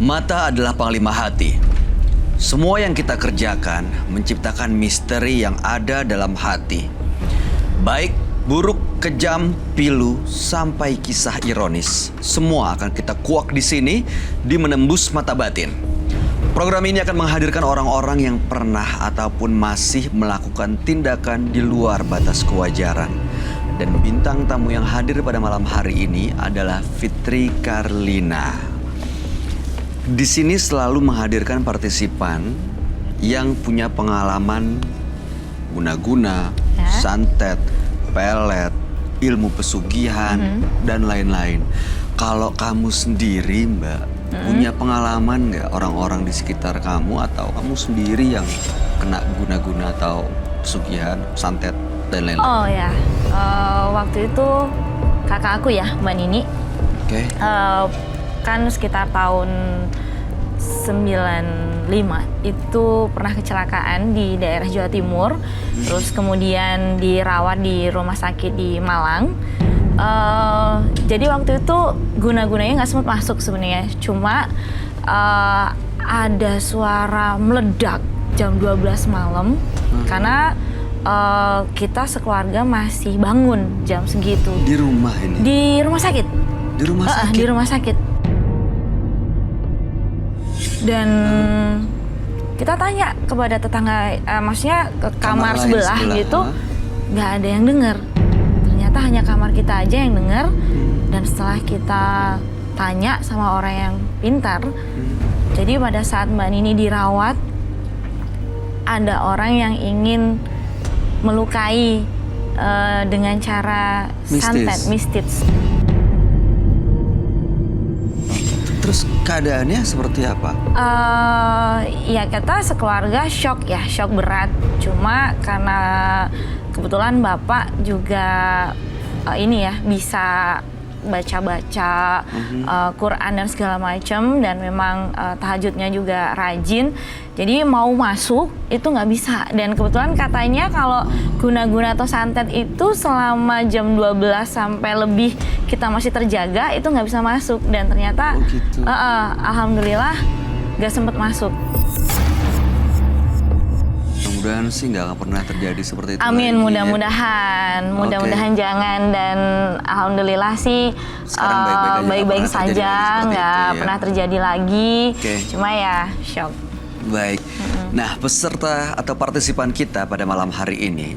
Mata adalah panglima hati. Semua yang kita kerjakan menciptakan misteri yang ada dalam hati. Baik, buruk, kejam, pilu, sampai kisah ironis. Semua akan kita kuak di sini di Menembus Mata Batin. Program ini akan menghadirkan orang-orang yang pernah ataupun masih melakukan tindakan di luar batas kewajaran. Dan bintang tamu yang hadir pada malam hari ini adalah Fitri Karlina. Di sini selalu menghadirkan partisipan yang punya pengalaman guna-guna, santet, pelet, ilmu pesugihan, dan lain-lain. Kalau kamu sendiri, Mbak, punya pengalaman nggak orang-orang di sekitar kamu atau kamu sendiri yang kena guna-guna atau pesugihan, santet, dan lain-lain? Oh ya, waktu itu kakak aku ya, Mbak Nini. Oke. Kan sekitar tahun 95 itu pernah kecelakaan di daerah Jawa Timur, terus kemudian dirawat di rumah sakit di Malang. Jadi waktu itu guna-gunanya nggak sempat masuk sebenarnya, cuma ada suara meledak jam 12 malam karena kita sekeluarga masih bangun jam segitu. Di rumah ini? Di rumah sakit. Di rumah sakit? Di rumah sakit. Dan kita tanya kepada tetangga, maksudnya ke kamar sebelah gitu, nggak ada yang dengar. Ternyata hanya kamar kita aja yang dengar. Dan setelah kita tanya sama orang yang pintar, jadi pada saat Mbak Nini dirawat, ada orang yang ingin melukai dengan cara santet, mistis. Terus keadaannya seperti apa? Ya kita sekeluarga shock ya, shock berat. Cuma karena kebetulan Bapak juga ini ya bisa baca-baca Quran dan segala macam, dan memang tahajudnya juga rajin. Jadi mau masuk itu nggak bisa. Dan kebetulan katanya kalau guna-guna atau santet itu selama jam 12 sampai lebih kita masih terjaga, itu nggak bisa masuk. Dan ternyata gitu. alhamdulillah nggak sempat masuk. Mudah-mudahan sih nggak pernah terjadi seperti itu. Amin, lagi, mudah-mudahan, mudah-mudahan jangan. Dan alhamdulillah sih sekarang baik-baik saja, nggak pernah terjadi lagi. Cuma ya shock. Baik. Nah, peserta atau partisipan kita pada malam hari ini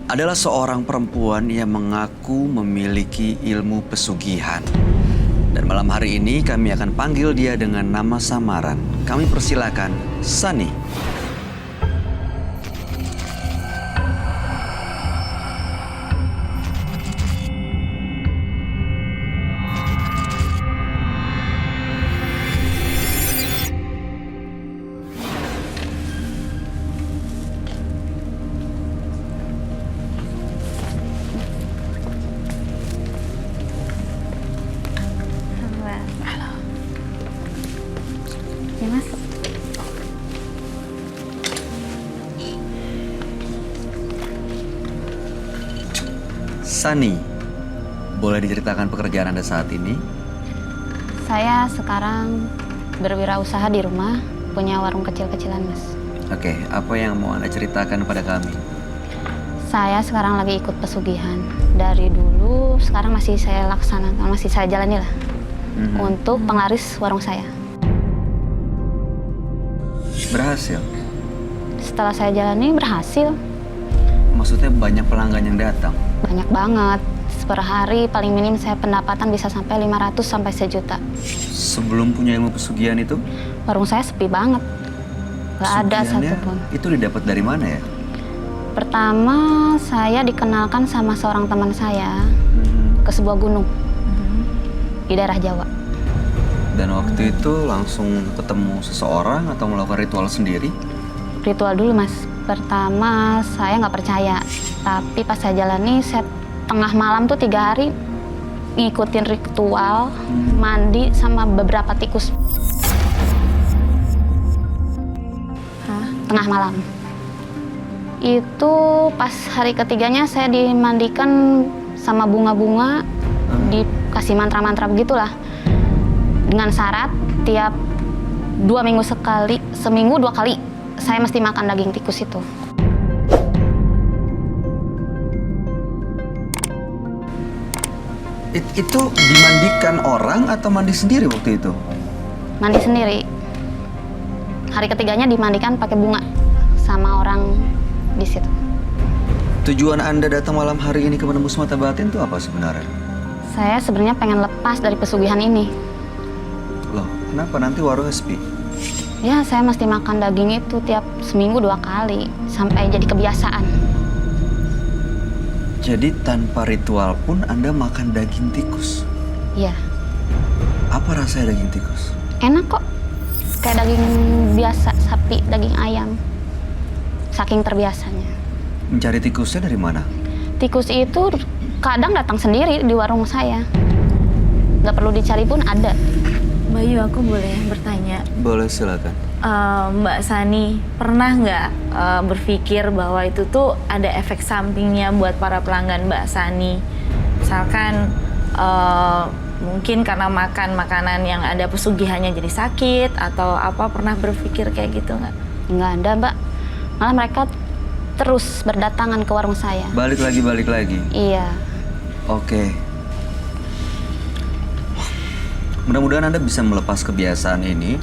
adalah seorang perempuan yang mengaku memiliki ilmu pesugihan. Dan malam hari ini kami akan panggil dia dengan nama samaran. Kami persilakan Sani. Sani, boleh diceritakan pekerjaan Anda saat ini? Saya sekarang berwirausaha di rumah, punya warung kecil-kecilan, Mas. Oke, apa yang mau Anda ceritakan pada kami? Saya sekarang lagi ikut pesugihan. Dari dulu, sekarang masih saya laksanakan, masih saya jalani lah. Untuk penglaris warung saya. Berhasil? Setelah saya jalani, berhasil. Maksudnya banyak pelanggan yang datang? Banyak banget. Per hari paling minim saya pendapatan bisa sampai 500 sampai 1 juta. Sebelum punya ilmu pesugihan itu? Warung saya sepi banget. Gak ada satupun. Itu didapat dari mana ya? Pertama, saya dikenalkan sama seorang teman saya ke sebuah gunung di daerah Jawa. Dan waktu itu langsung ketemu seseorang atau melakukan ritual sendiri? Ritual dulu, Mas. Pertama, saya nggak percaya. Tapi pas saya jalani, saya tengah malam tuh 3 hari ngikutin ritual, mandi sama beberapa tikus. Tengah malam. Itu pas hari ketiganya saya dimandikan sama bunga-bunga, dikasih mantra-mantra begitulah. Dengan syarat tiap 2 minggu sekali, seminggu 2 kali saya mesti makan daging tikus itu. Itu dimandikan orang atau mandi sendiri waktu itu? Mandi sendiri. Hari ketiganya dimandikan pakai bunga sama orang di situ. Tujuan Anda datang malam hari ini ke Menembus Mata Batin itu apa sebenarnya? Saya sebenarnya pengen lepas dari pesugihan ini. Loh, kenapa nanti warungnya sepi? Ya, saya mesti makan daging itu tiap seminggu 2 kali sampai jadi kebiasaan. Jadi tanpa ritual pun Anda makan daging tikus? Iya, Apa rasanya daging tikus? enak kok. Kayak daging biasa, sapi, daging ayam. Saking terbiasanya. Mencari tikusnya dari mana? Tikus itu kadang datang sendiri di warung saya. Nggak perlu dicari pun ada. Bayu, aku boleh bertanya? Boleh, silakan. Mbak Sani, pernah nggak berpikir bahwa itu tuh ada efek sampingnya buat para pelanggan Mbak Sani? Misalkan mungkin karena makan makanan yang ada pesugihannya jadi sakit atau apa, pernah berpikir kayak gitu nggak? Nggak ada, Mbak. Malah mereka terus berdatangan ke warung saya. Balik lagi. Iya. Oke. Mudah-mudahan Anda bisa melepas kebiasaan ini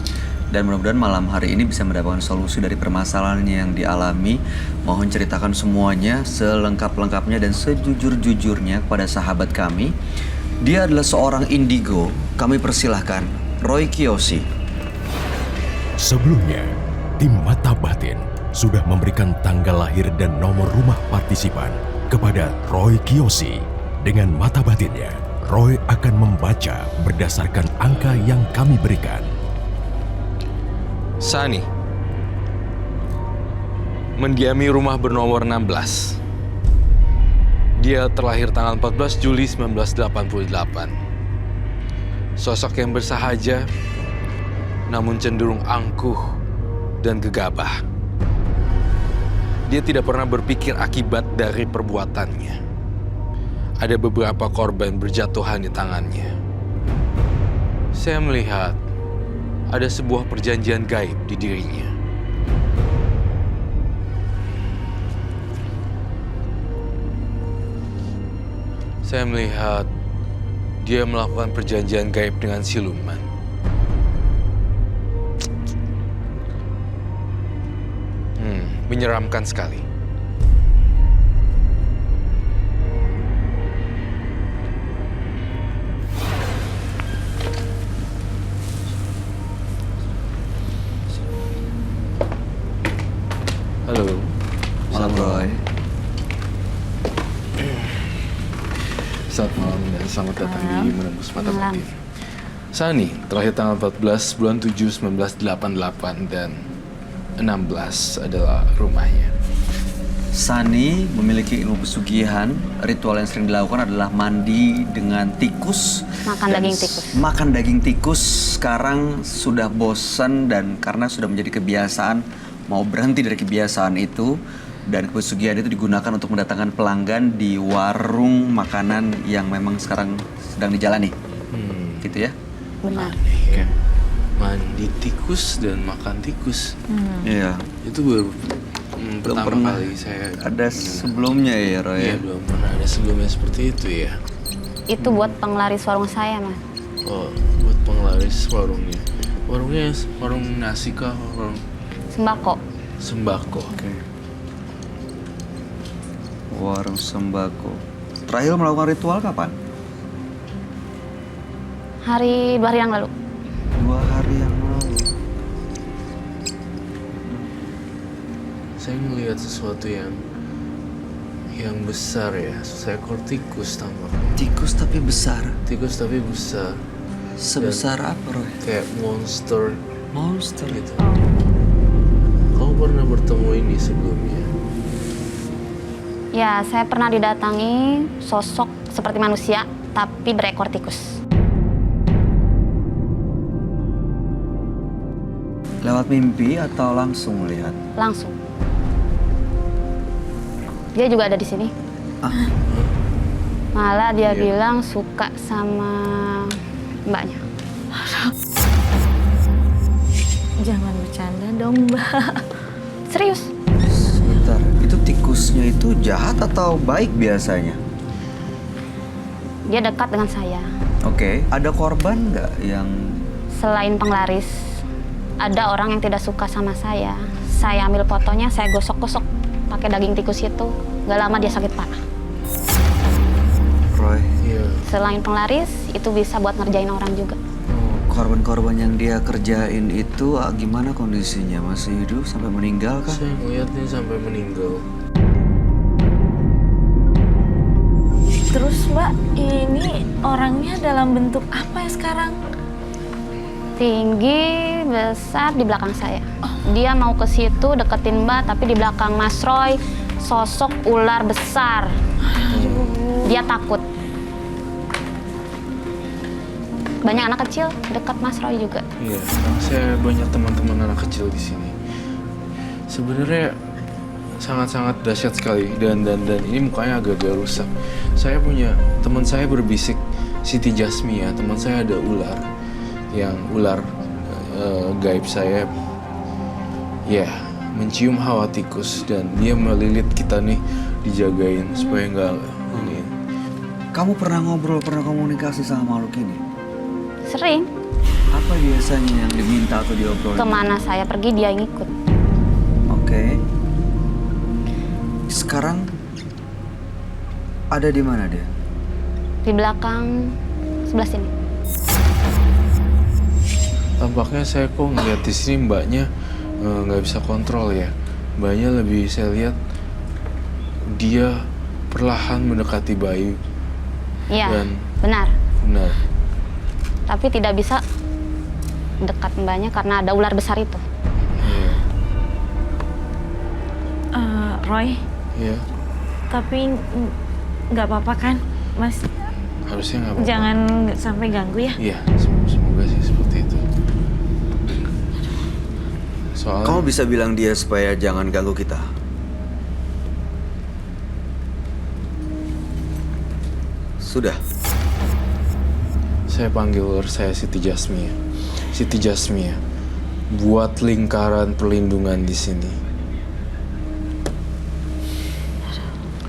dan mudah-mudahan malam hari ini bisa mendapatkan solusi dari permasalahan yang dialami. Mohon ceritakan semuanya selengkap-lengkapnya dan sejujur-jujurnya kepada sahabat kami. Dia adalah seorang indigo. Kami persilahkan Roy Kiyoshi. Sebelumnya, tim Mata Batin sudah memberikan tanggal lahir dan nomor rumah partisipan kepada Roy Kiyoshi. Dengan mata batinnya, Roy akan membaca berdasarkan angka yang kami berikan. Sani mendiami rumah bernomor 16. Dia terlahir tanggal 14 Juli 1988. Sosok yang bersahaja, namun cenderung angkuh dan gegabah. Dia tidak pernah berpikir akibat dari perbuatannya. Ada beberapa korban berjatuhan di tangannya. Saya melihat ada sebuah perjanjian gaib di dirinya. Saya melihat dia melakukan perjanjian gaib dengan siluman. Menyeramkan sekali. Halo. Malam Roy. Selamat malam dan selamat datang di Menembus Mata Malam. Batin. Sani terlahir tanggal 14 bulan 7 1988 dan 16 adalah rumahnya. Sani memiliki ilmu pesugihan. Ritual yang sering dilakukan adalah mandi dengan tikus. Makan Dan daging tikus. Makan daging tikus. Sekarang sudah bosan dan karena sudah menjadi kebiasaan, mau berhenti dari kebiasaan itu. Dan pesugihan itu digunakan untuk mendatangkan pelanggan di warung makanan yang memang sekarang sedang dijalani. Gitu ya? Benar. Kan? Mandi tikus dan makan tikus. Iya. Itu baru Belum pertama pernah kali saya ada dengar. sebelumnya ya, Roy. Iya, belum pernah ada sebelumnya seperti itu ya. Itu buat penglaris warung saya, Mas. Oh, buat penglaris warungnya. Warungnya warung nasi kah? Warung Sembako. sembako. Oke. Warung sembako. Terakhir melakukan ritual kapan? Hari 2 hari yang lalu. 2 hari yang lalu. Saya melihat sesuatu yang besar ya, seekor tikus tampaknya. Tikus tapi besar. Tikus tapi besar, Sebesar apa, Roy? kayak monster Monster. gitu. Kamu pernah bertemu ini sebelumnya? Ya, saya pernah didatangi sosok seperti manusia, tapi berekor tikus. Lewat mimpi atau langsung melihat? Langsung. Dia juga ada di sini. Malah dia bilang suka sama mbaknya. dong, Mbak. Serius. Sebentar, itu tikusnya itu jahat atau baik biasanya? Dia dekat dengan saya. Oke, ada korban nggak yang... Selain penglaris, ada orang yang tidak suka sama saya. Saya ambil fotonya, saya gosok-gosok pakai daging tikus itu. Gak lama dia sakit parah. Roy, Iya. Selain penglaris, itu bisa buat ngerjain orang juga. korban-korban yang dia kerjain itu gimana kondisinya? Masih hidup sampai meninggal kah? Saya ngeliatnya sampai meninggal. Terus Mbak, ini orangnya dalam bentuk apa ya sekarang? Tinggi, besar di belakang saya. Dia mau ke situ deketin Mbak, tapi di belakang Mas Roy sosok ular besar. Dia takut. Banyak anak kecil dekat Mas Roy juga. Iya, saya banyak teman-teman anak kecil di sini. Sebenarnya sangat-sangat dahsyat sekali dan ini mukanya agak-agak rusak. Saya punya teman saya berbisik, Siti Jasmia, teman saya ada ular yang gaib saya ya mencium hawa tikus dan dia melilit kita nih, dijagain supaya nggak ini. Kamu pernah ngobrol, pernah komunikasi sama makhluk ini? Sering. Apa biasanya yang diminta atau diobrolin? Kemana saya pergi dia ngikut. Oke. Sekarang ada di mana dia? Di belakang sebelah sini. Tampaknya saya kok ngeliat di sini mbaknya nggak bisa kontrol ya. Mbaknya lebih saya lihat dia perlahan mendekati Bayu. Iya, Dan- benar. Benar. Tapi tidak bisa dekat Mbaknya karena ada ular besar itu. Iya. Roy, Iya. tapi nggak apa-apa kan, Mas? Harusnya nggak apa-apa. Jangan sampai ganggu ya. Iya, semoga sih seperti itu. Soalnya Kamu bisa bilang dia supaya jangan ganggu kita. Sudah. saya panggil ular saya Siti Jasmia. Siti Jasmia, buat lingkaran perlindungan di sini.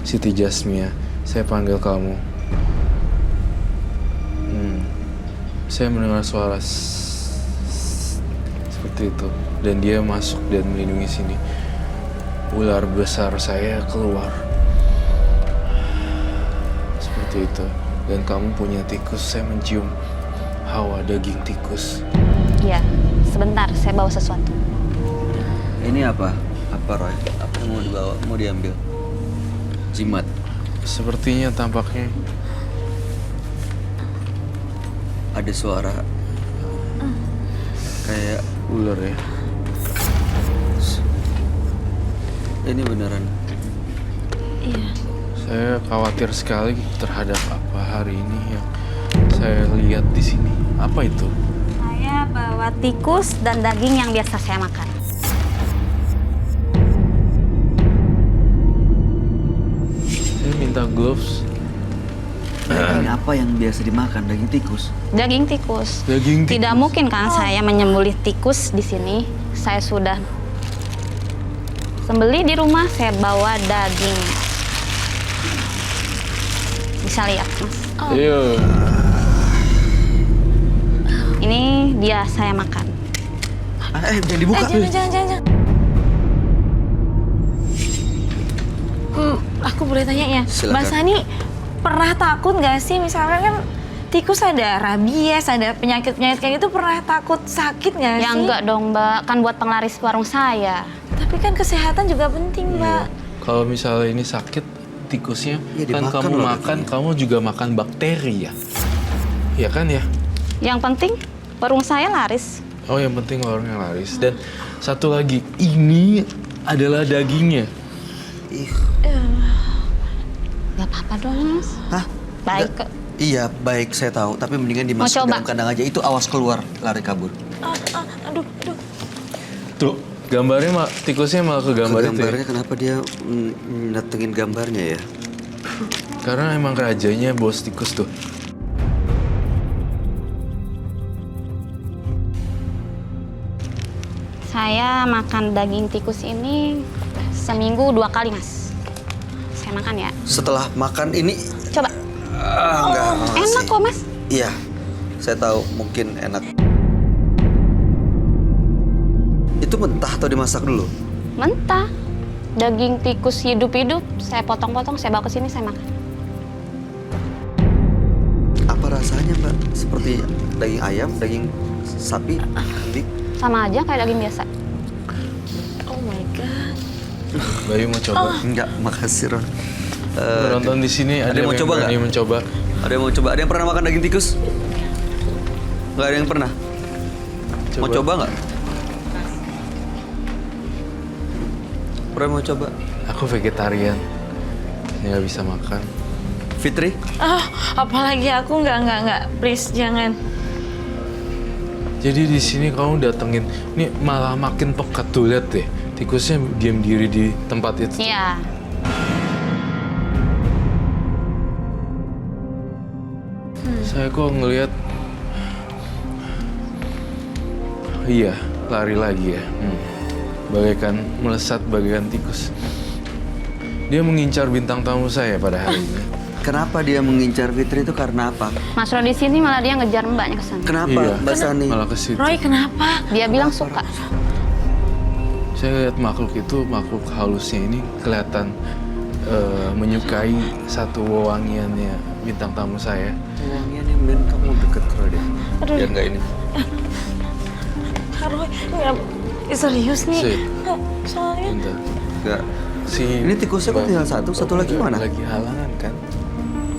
Siti Jasmia, saya panggil kamu. Saya mendengar suara seperti itu dan dia masuk dan melindungi sini. Ular besar saya keluar. Seperti itu. Dan kamu punya tikus, saya mencium hawa daging tikus. Iya, sebentar saya bawa sesuatu. Ini apa? Apa Roy? Apa yang mau dibawa? Mau diambil? Jimat. Sepertinya tampaknya Ada suara kayak ular ya. ini beneran. Iya. Saya khawatir sekali terhadap apa hari ini yang saya lihat di sini. Apa itu? Saya bawa tikus dan daging yang biasa saya makan. Saya minta gloves. Ini apa yang biasa dimakan? Daging tikus. Daging tikus. Daging tikus. Tidak mungkin kan saya menyembelih tikus di sini. Saya sudah sembelih di rumah, saya bawa daging. Bisa lihat, Mas. Iya. Ini dia saya makan. Jangan dibuka. Jangan. Aku boleh tanya ya, Silakan. Mbak Sani pernah takut nggak sih? Misalkan kan tikus ada rabies, ada penyakit-penyakit kayak gitu, pernah takut sakit nggak sih? Ya enggak dong, Mbak. Kan buat penglaris warung saya. Tapi kan kesehatan juga penting, Mbak. Kalau misalnya ini sakit tikusnya, Iya, kan dimakan kamu loh makan, katanya. kamu juga makan bakteri ya. Iya kan ya? Yang penting warung saya laris. Oh, yang penting warungnya laris. Dan satu lagi, ini adalah dagingnya. Gak apa-apa dong, Mas. Hah? Baik Nggak- kok. Iya, baik saya tahu. Tapi mendingan dimasukin coba? dalam kandang aja. Itu awas keluar, lari kabur. Aduh. Tuh, gambarnya tikusnya malah ke gambar itu ya. Gambarnya kenapa dia datengin gambarnya ya? Karena emang rajanya bos tikus tuh. Saya makan daging tikus ini seminggu 2 kali, Mas. Saya makan ya. Setelah makan ini, Coba. enggak. Enak makasih. kok, Mas. Iya, saya tahu mungkin enak. Itu mentah atau dimasak dulu? Mentah. Daging tikus hidup-hidup, saya potong-potong, saya bawa ke sini, saya makan. Apa rasanya, Mbak? Seperti daging ayam, daging sapi, kambing? Sama aja kayak daging biasa. Oh my god. Bayu mau coba? Enggak, makasih, Ron. Penonton di sini ada yang mau coba berani nggak? mencoba? Ada yang mau coba? Ada yang pernah makan daging tikus? Nggak ada yang pernah? Mau coba nggak? Pernah mau coba? Aku vegetarian, nggak bisa makan. Fitri? Apalagi aku nggak. Please jangan. Jadi di sini kamu datengin, ini malah makin pekat tuh, lihat deh. Tikusnya diam diri di tempat itu. Iya. Saya kok ngelihat, iya, lari lagi ya. Bagaikan melesat bagaikan tikus. Dia mengincar bintang tamu saya pada hari ini. Kenapa dia mengincar Fitri itu karena apa? Mas Roy di sini malah dia ngejar mbaknya ke sana. Kenapa, Iya. Mbak Sani? Malah ke situ. Roy kenapa? Dia bilang suka. Saya lihat makhluk itu, makhluk halusnya ini kelihatan menyukai satu wewangiannya bintang tamu saya. Uangnya nih, men, kamu deket ke dia. Aduh. Ya enggak ini. Roy nggak serius nih. Sih. Soalnya Bentar. Enggak. Si Ini tikusnya kok tinggal satu lagi mana? Lagi halangan kan?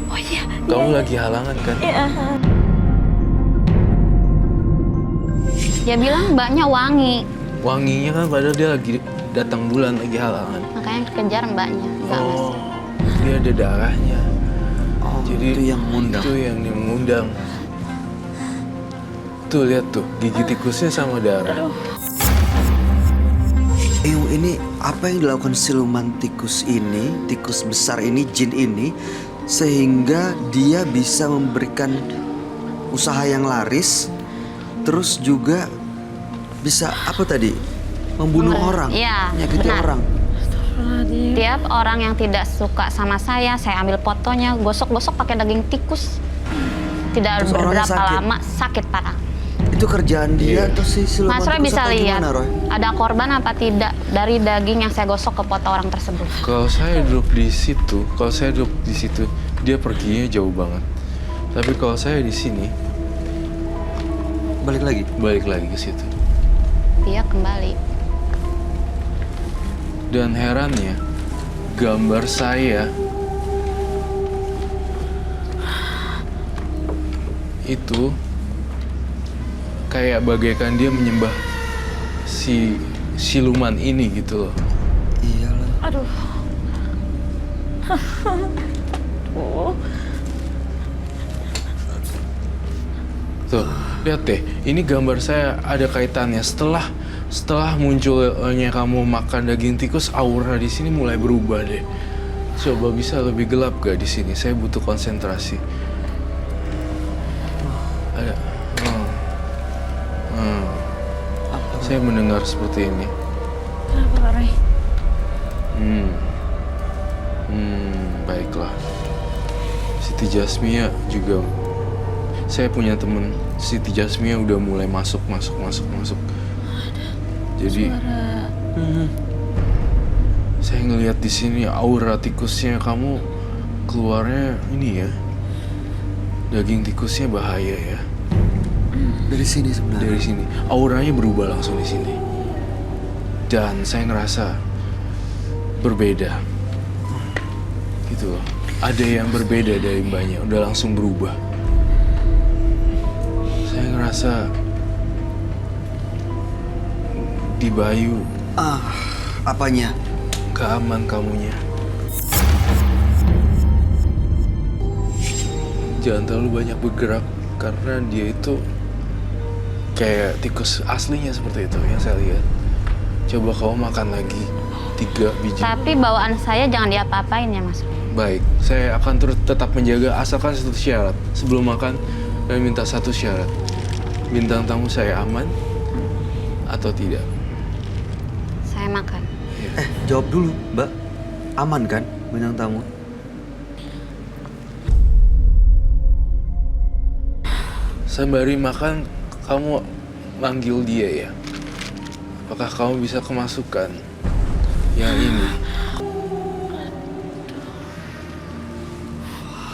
oh iya. Kamu lagi halangan kan? Iya. Dia bilang mbaknya wangi. Wanginya kan padahal dia lagi datang bulan lagi halangan. Makanya kejar mbaknya. Enggak, Mas. Oh, dia ada darahnya. Oh, Jadi itu yang mengundang. Itu yang mengundang. Tuh lihat tuh, gigi tikusnya sama darah. Ini apa yang dilakukan siluman tikus ini, tikus besar ini, jin ini, sehingga dia bisa memberikan usaha yang laris, terus juga bisa apa tadi? Membunuh orang, Iya, menyakiti benar. orang. Tiap orang yang tidak suka sama saya ambil fotonya, gosok-gosok pakai daging tikus. Tidak Terus orangnya berapa sakit? lama, sakit parah. Itu kerjaan dia Iya. atau si siluman Mas Roy tikus bisa atau lihat gimana, Roy? ada korban apa tidak dari daging yang saya gosok ke foto orang tersebut. Kalau saya duduk di situ, dia perginya jauh banget. Tapi kalau saya di sini, balik lagi ke situ. Dia kembali. Dan herannya, gambar saya itu kayak bagaikan dia menyembah si siluman ini gitu loh. Iyalah. Aduh. Oh. Tuh, lihat deh, ini gambar saya ada kaitannya. Setelah munculnya kamu makan daging tikus, aura di sini mulai berubah deh. Coba bisa lebih gelap gak di sini? Saya butuh konsentrasi. Ada. Saya mendengar seperti ini. Kenapa Roy? Baiklah. Siti Jasmia juga. Saya punya temen, Siti Jasmia udah mulai masuk. Jadi saya ngelihat di sini aura tikusnya kamu keluarnya ini ya. Daging tikusnya bahaya ya. Dari sini sebenarnya. Dari sini auranya berubah langsung di sini. Dan saya ngerasa berbeda. Gitu loh. Ada yang berbeda dari mbaknya, udah langsung berubah. Saya ngerasa di Bayu Apanya? gak aman kamunya. Jangan terlalu banyak bergerak karena dia itu kayak tikus aslinya seperti itu yang saya lihat. Coba kamu makan lagi 3 biji. Tapi bawaan saya jangan diapa-apain ya Mas. Baik, saya akan tetap menjaga asalkan satu syarat. Sebelum makan, saya minta satu syarat. Bintang tamu saya aman atau tidak? saya makan. Jawab dulu, Mbak. Aman kan bintang tamu? Sembari makan, kamu manggil dia ya? Apakah kamu bisa kemasukan yang ini?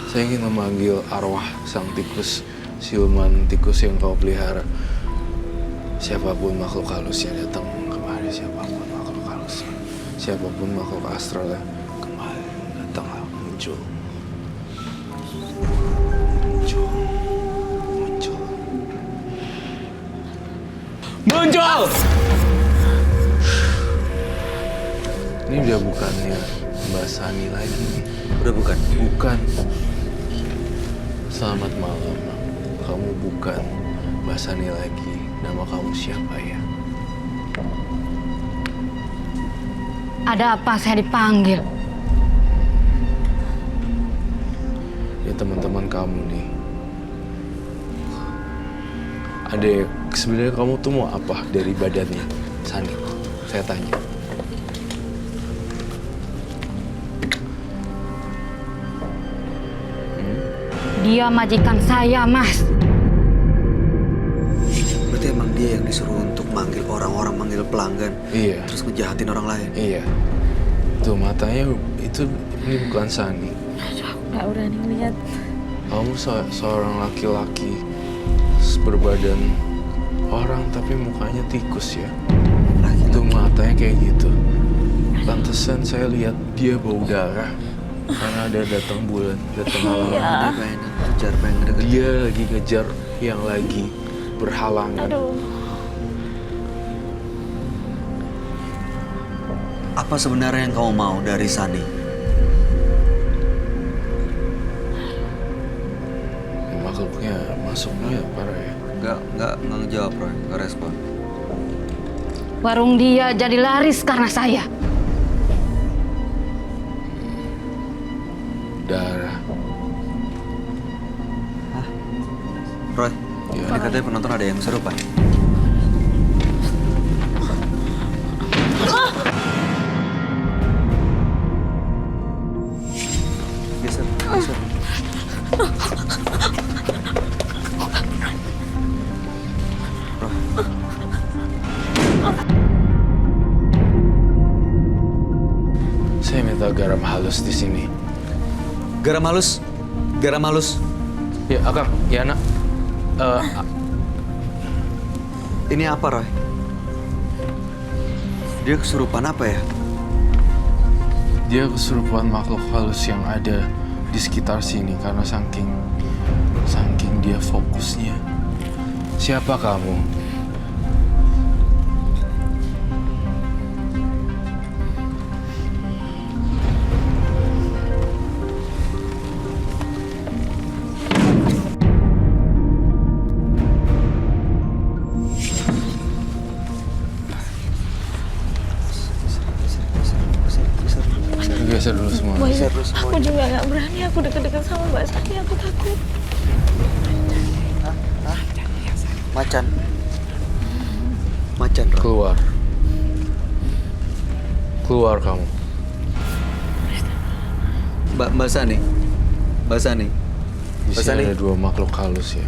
Saya ingin memanggil arwah sang tikus, siluman tikus yang kau pelihara. Siapapun makhluk halus yang datang kemari, siapapun makhluk halus, siapapun makhluk astral yang kemari, datanglah, muncul. Muncul. Muncul. Muncul! Ini udah bukannya Mbak Sani lagi nih. Udah bukan? Bukan. Selamat malam. Kamu bukan Mbak Sani lagi. Nama kamu siapa ya? Ada apa saya dipanggil? Ya teman-teman kamu nih. Sebenarnya kamu tuh mau apa dari badannya, Sani? Saya tanya. Dia majikan saya, Mas. Berarti emang dia yang disuruh untuk manggil orang-orang, manggil pelanggan. Iya. Terus ngejahatin orang lain. Iya. Tuh matanya ini bukan Sani. Aduh, aku nggak berani lihat. Kamu seorang laki-laki berbadan orang tapi mukanya tikus ya. Tuh matanya kayak gitu. Pantesan saya lihat dia bau darah karena ada datang bulan, datang malam. Dia pengen ngejar, pengen ngedeket. Dia lagi ngejar yang lagi berhalangan. Aduh. Apa sebenarnya yang kamu mau dari Sani? Makhluknya masuknya parah ya. Nggak ngejawab, Roy. Nggak respon. Warung dia jadi laris karena saya. Darah. Roy, Ya. ini katanya penonton ada yang serupa. Geser, geser. Saya minta garam halus di sini. Garam halus. Garam halus. Ya, Akang. Ya, Nak. Ini apa, Roy? Dia kesurupan apa ya? Dia kesurupan makhluk halus yang ada di sekitar sini karena saking dia fokusnya. Siapa kamu? Geser dulu semua. Boy, aku juga nggak berani. Aku deket-deket sama Mbak Sani. Aku takut. Macan. Macan, Roy. Keluar. Keluar kamu. Mbak Sani. Mbak Sani. Di Mbak sini Sani. ada dua makhluk halus ya.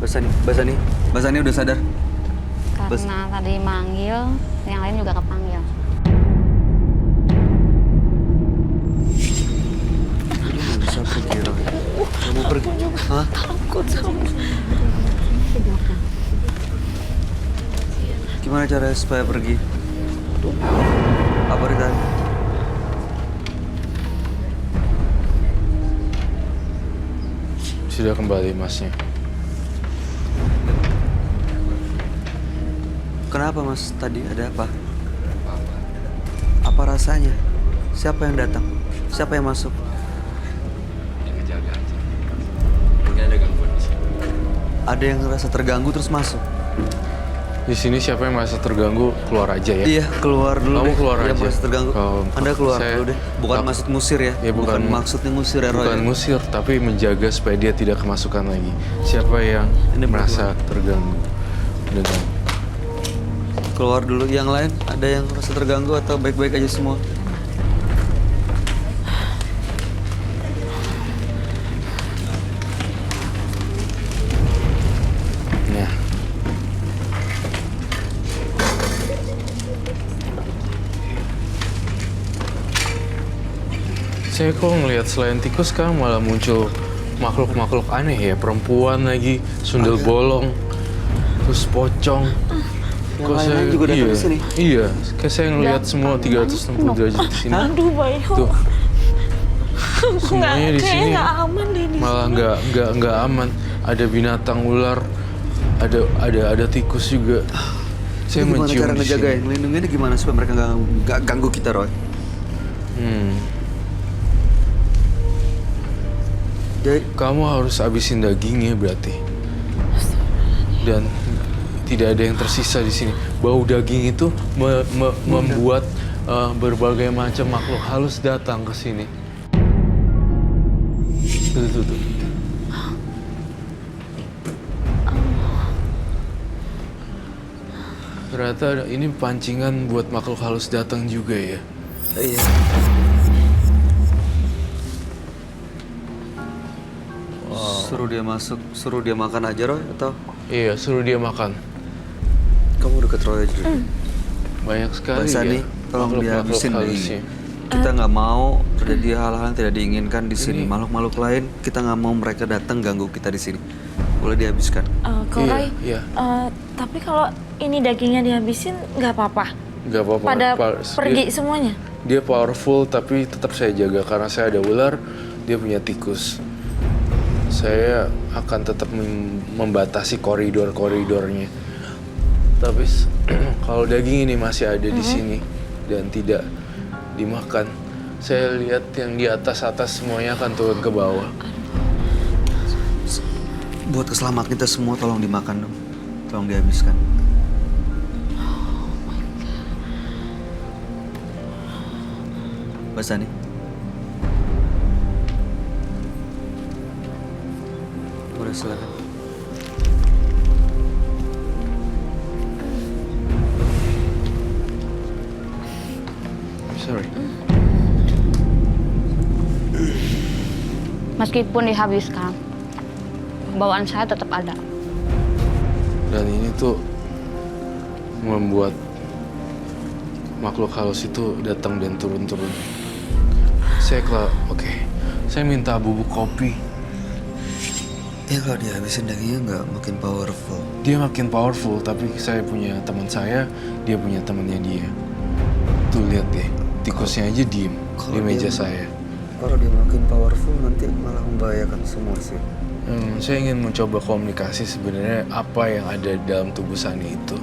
Mbak Sani. Mbak Sani. Mbak Sani udah sadar? Karena tadi manggil, yang lain juga kepanggil. Nggak bisa pergi, Roy. Kamu pergi. Hah? Takut sama. Gimana caranya supaya pergi? Apa ditarik? Sudah kembali masnya. Kenapa, Mas? Tadi ada apa? Apa rasanya? Siapa yang datang? Siapa yang masuk? Ada yang ngerasa terganggu terus masuk. Di sini siapa yang merasa terganggu keluar aja ya. Iya, keluar dulu Kamu deh. keluar Yang aja. merasa terganggu. Anda keluar Saya- dulu deh. Bukan Aku- maksud ngusir ya. Ya, bukan bukan- maksudnya ngusir ya, Roy. Bukan ngusir, tapi menjaga supaya dia tidak kemasukan lagi. Siapa yang Ini merasa terganggu dengan keluar dulu. Yang lain ada yang merasa terganggu atau baik-baik aja semua? Nah. Saya kok ngelihat selain tikus sekarang malah muncul makhluk-makhluk aneh ya, perempuan lagi, sundel bolong, terus pocong. Yang lain-lain juga datang ke sini? Iya, kayak saya ngelihat semua 360 derajat di sini. Aduh, Bayu. Tuh. Semuanya di kayaknya sini nggak aman deh di malah sini. nggak aman. Ada binatang ular, ada tikus juga. Saya Gimana mencium cara di sini. ngejagain, melindunginnya gimana supaya mereka nggak ganggu kita, Roy? Jadi, Kamu harus habisin dagingnya berarti. Dan tidak ada yang tersisa di sini. Bau daging itu membuat berbagai macam makhluk halus datang ke sini. Tuh. Ternyata ini pancingan buat makhluk halus datang juga ya. iya. Suruh dia masuk, suruh dia makan aja, Roy, atau Iya, suruh dia makan. kamu deket Roy aja dulu. Banyak sekali Mbak Sani, ya tolong makhluk-makhluk dihabisin halusnya. nih. Kita nggak mau terjadi hal-hal yang tidak diinginkan di sini. Makhluk-makhluk lain, kita nggak mau mereka datang ganggu kita di sini. Boleh dihabiskan. Roy, Iya. tapi kalau ini dagingnya dihabisin nggak apa-apa. Gak apa-apa. Pada Dia- pergi semuanya. Dia powerful tapi tetap saya jaga karena saya ada ular, dia punya tikus. Saya akan tetap membatasi koridor-koridornya. Tapi kalau daging ini masih ada di sini dan tidak dimakan, saya lihat yang di atas-atas semuanya akan turun ke bawah. Buat keselamatan kita semua, tolong dimakan dong. Tolong dihabiskan. Mbak Sani. Boleh silakan. I'm sorry. Meskipun dihabiskan, bawaan saya tetap ada. Dan ini tuh membuat makhluk halus itu datang dan turun-turun. Oke. Saya minta bubuk kopi. Ya kalau dihabisin dagingnya nggak makin powerful. Dia makin powerful, tapi saya punya teman saya, dia punya temannya dia. Tuh lihat deh, tikusnya aja diem di meja saya. Kalau dia makin powerful nanti malah membahayakan semua sih. Saya ingin mencoba komunikasi sebenarnya apa yang ada di dalam tubuh Sani itu.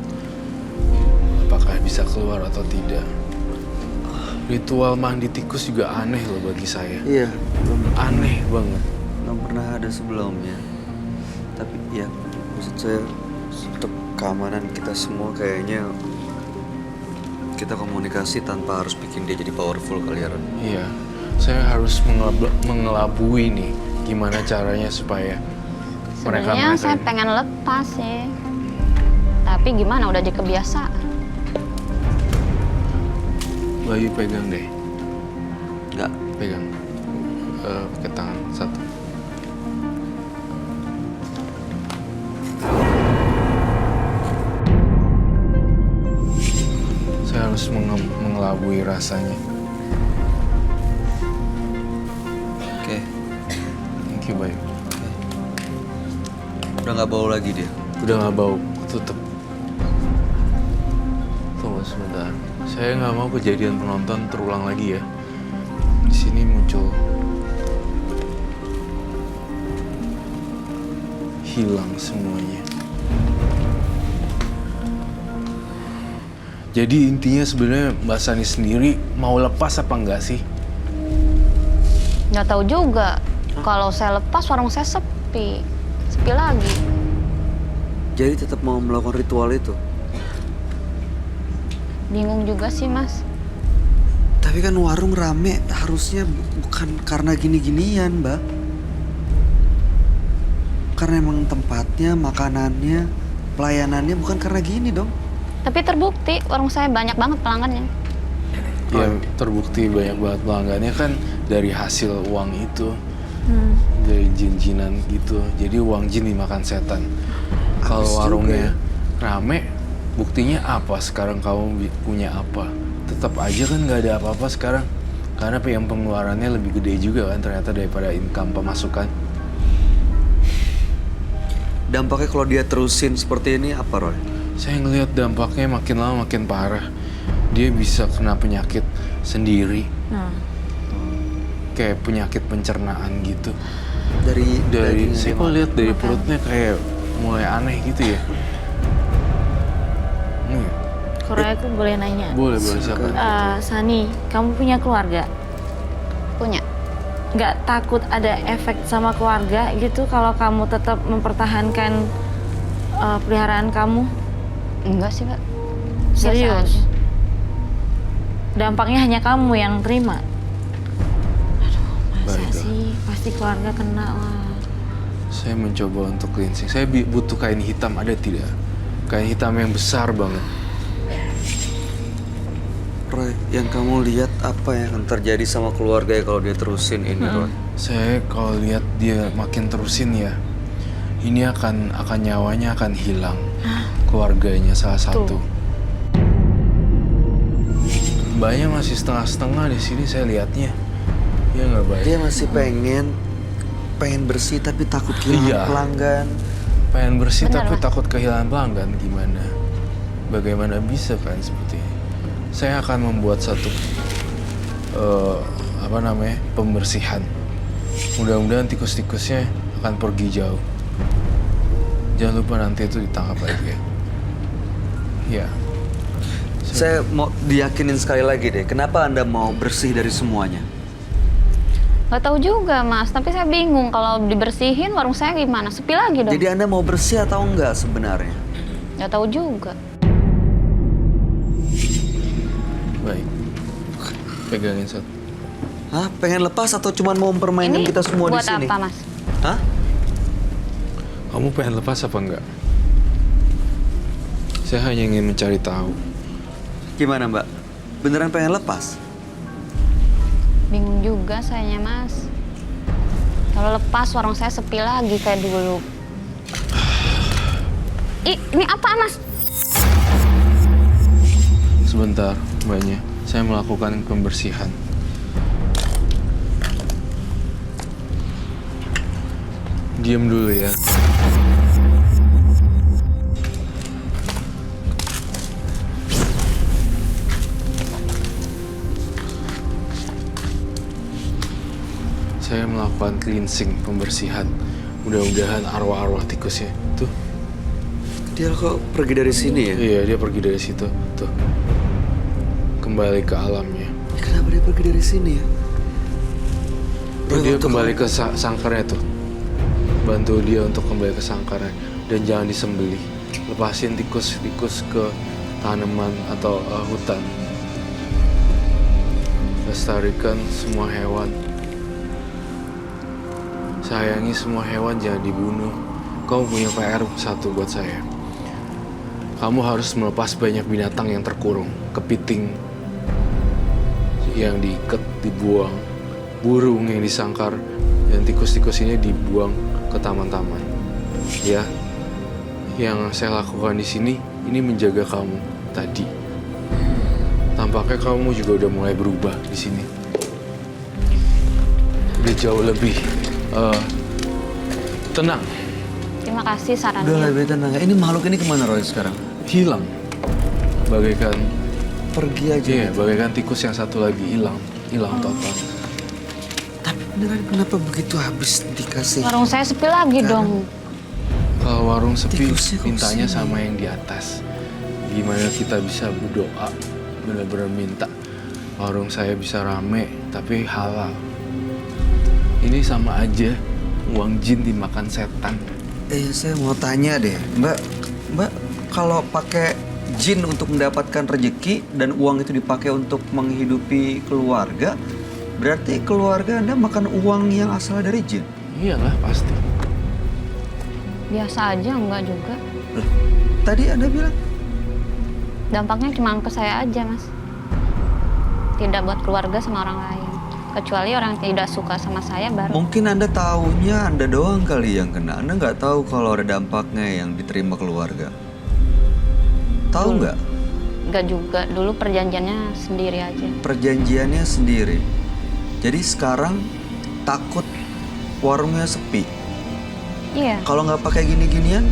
Apakah bisa keluar atau tidak. Ritual mandi tikus juga aneh loh bagi saya. Iya, Aneh banget. belum pernah ada sebelumnya. Tapi ya, maksud saya untuk keamanan kita semua kayaknya kita komunikasi tanpa harus bikin dia jadi powerful kali ya, Ron. Iya, saya harus mengelabui nih gimana caranya supaya Sebenarnya saya ini. pengen lepas sih. Tapi gimana, udah jadi kebiasaan. Bayu pegang deh, Nggak, pegang. Pakai tangan satu. Saya harus mengelabui rasanya. oke. Thank you, Bayu. Udah nggak bau lagi dia. Udah nggak bau, tutup. Tunggu sebentar. Saya nggak mau kejadian penonton terulang lagi ya. Di sini muncul hilang semuanya. Jadi intinya sebenarnya Mbak Sani sendiri mau lepas apa enggak sih? Nggak tahu juga. Kalau saya lepas, warung saya sepi. Sepi lagi. Jadi tetap mau melakukan ritual itu. Bingung juga sih, Mas. Tapi kan warung rame, harusnya bukan karena gini-ginian, Mbak. Karena emang tempatnya, makanannya, pelayanannya bukan karena gini dong. Tapi terbukti warung saya banyak banget pelanggannya. Ya terbukti banyak banget pelanggannya kan dari hasil uang itu. Dari jin-jinan gitu. Jadi uang jin dimakan setan. Kalau Habis warungnya juga rame, buktinya apa sekarang kamu punya apa? Tetap aja kan nggak ada apa-apa sekarang. Karena yang pengeluarannya lebih gede juga kan ternyata daripada income pemasukan. Dampaknya kalau dia terusin seperti ini apa, Roy? Saya ngelihat dampaknya makin lama makin parah. Dia bisa kena penyakit sendiri. Kayak penyakit pencernaan gitu. Dari Saya kok lihat dari perutnya kayak mulai aneh gitu ya. Kalau aku boleh nanya. Boleh siapa? Sani, kamu punya keluarga? Punya. Nggak takut ada efek sama keluarga gitu kalau kamu tetap mempertahankan peliharaan kamu? Enggak sih, Kak. Biasa Serius? aja. Dampaknya hanya kamu yang terima? Aduh, masa Baiklah. sih? Pasti keluarga kena lah. Saya mencoba untuk cleansing. Saya butuh kain hitam, ada tidak? Kain hitam yang besar banget. Roy, yang kamu lihat apa yang akan terjadi sama keluarga ya kalau dia terusin ini, Roy? Saya kalau lihat dia makin terusin ya, ini akan nyawanya akan hilang. Keluarganya salah satu. Mbaknya masih setengah-setengah di sini saya lihatnya. Ya nggak baik. Dia masih pengen bersih tapi takut kehilangan Iya. pelanggan. Pengen bersih Benar, tapi Mas. takut kehilangan pelanggan gimana? Bagaimana bisa kan seperti ini? Saya akan membuat satu pembersihan. Mudah-mudahan tikus-tikusnya akan pergi jauh. Jangan lupa nanti itu ditangkap lagi ya. Ya. Saya mau diyakinin sekali lagi deh, kenapa Anda mau bersih dari semuanya? Nggak tahu juga, Mas. Tapi saya bingung kalau dibersihin warung saya gimana? Sepi lagi dong. Jadi Anda mau bersih atau enggak sebenarnya? Nggak tahu juga. Baik. Pegangin satu. Hah? Pengen lepas atau cuma mau mempermainkan kita semua di buat sini? apa, Mas? Hah? Kamu pengen lepas apa enggak? Saya hanya ingin mencari tahu. Gimana, Mbak? Beneran pengen lepas? Bingung juga sayanya, Mas. Kalau lepas warung saya sepi lagi kayak dulu. Ini apa, Mas? Sebentar, Mbaknya. Saya melakukan pembersihan. Diam dulu ya. Saya melakukan cleansing, pembersihan. Mudah-mudahan arwah-arwah tikusnya. Tuh, Dia kok pergi dari sini ya? iya dia pergi dari situ. Tuh, kembali ke alamnya. Kenapa dia pergi dari sini ya? Tuh, dia Waktu kembali kamu- ke sangkarnya tuh. Bantu dia untuk kembali ke sangkarnya. Dan jangan disembelih. Lepasin tikus-tikus ke tanaman atau hutan. Lestarikan semua hewan. Sayangi semua hewan, jangan dibunuh. Kau punya PR satu buat saya. Kamu harus melepas banyak binatang yang terkurung. Kepiting yang diikat, dibuang. Burung yang disangkar. Dan tikus-tikus ini dibuang ke taman-taman. Ya, yang saya lakukan di sini, ini menjaga kamu tadi. Tampaknya kamu juga udah mulai berubah di sini. Udah jauh lebih tenang, Terima kasih Udah sarannya. lebih tenang. Ini makhluk ini kemana, Roy, sekarang? hilang. Bagaikan, Pergi aja. iya, bagaikan tikus yang satu lagi hilang total. Tapi beneran kenapa begitu habis dikasih? Warung saya sepi lagi dong. Kalau warung sepi, Tikusnya kok mintanya kesini? sama yang di atas. Gimana kita bisa berdoa, benar-benar minta warung saya bisa rame, tapi halal. Ini sama aja uang jin dimakan setan. Saya mau tanya deh, Mbak, kalau pakai jin untuk mendapatkan rezeki dan uang itu dipakai untuk menghidupi keluarga, berarti keluarga Anda makan uang yang asal dari jin? Iyalah pasti. Biasa aja, enggak juga. Loh, tadi Anda bilang Dampaknya cuma ke saya aja, Mas. Tidak buat keluarga sama orang lain. Kecuali orang yang tidak suka sama saya baru. Mungkin Anda taunya Anda doang kali yang kena. Anda nggak tahu kalau ada dampaknya yang diterima keluarga. Tahu nggak? Nggak juga, dulu perjanjiannya sendiri aja. Perjanjiannya sendiri. Jadi sekarang takut warungnya sepi. Iya, Kalau nggak pakai gini-ginian,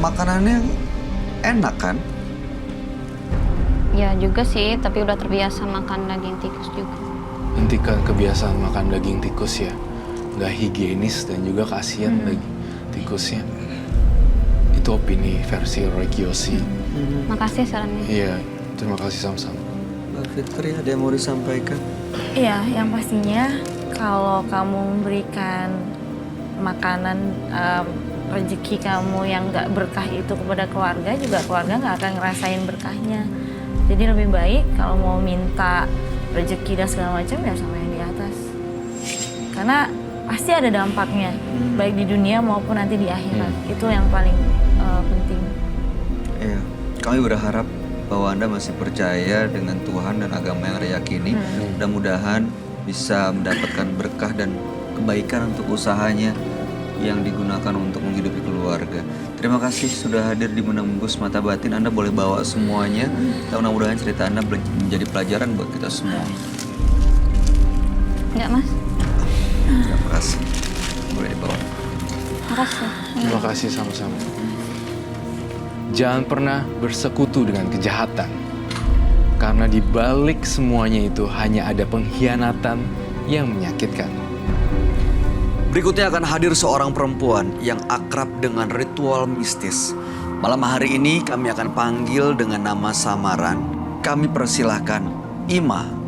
makanannya enak kan? ya juga sih, tapi udah terbiasa makan daging tikus juga. Hentikan kebiasaan makan daging tikus ya. Nggak higienis dan juga kasihan daging tikusnya. Itu opini versi Roy Kiyoshi. Makasih sarannya. Iya, terima kasih sama-sama. Mbak Fitri, ada yang mau disampaikan? Iya, yang pastinya kalau kamu memberikan makanan rezeki kamu yang nggak berkah itu kepada keluarga, juga keluarga nggak akan ngerasain berkahnya. Jadi lebih baik kalau mau minta rezeki dan segala macam ya sama yang di atas. Karena pasti ada dampaknya, baik di dunia maupun nanti di akhirat. Itu yang paling penting. Iya, kami berharap bahwa Anda masih percaya dengan Tuhan dan agama yang Anda yakini. Mudah-mudahan bisa mendapatkan berkah dan kebaikan untuk usahanya yang digunakan untuk menghidupi keluarga. Terima kasih sudah hadir di Menembus Mata Batin. Anda boleh bawa semuanya. Dan mudah-mudahan cerita Anda menjadi pelajaran buat kita semua. Enggak, Mas. Terima kasih. Boleh dibawa. Makasih. Terima kasih sama-sama. Jangan pernah bersekutu dengan kejahatan. Karena di balik semuanya itu hanya ada pengkhianatan yang menyakitkan. Berikutnya akan hadir seorang perempuan yang akrab dengan ritual mistis. Malam hari ini kami akan panggil dengan nama samaran. Kami persilahkan Ima.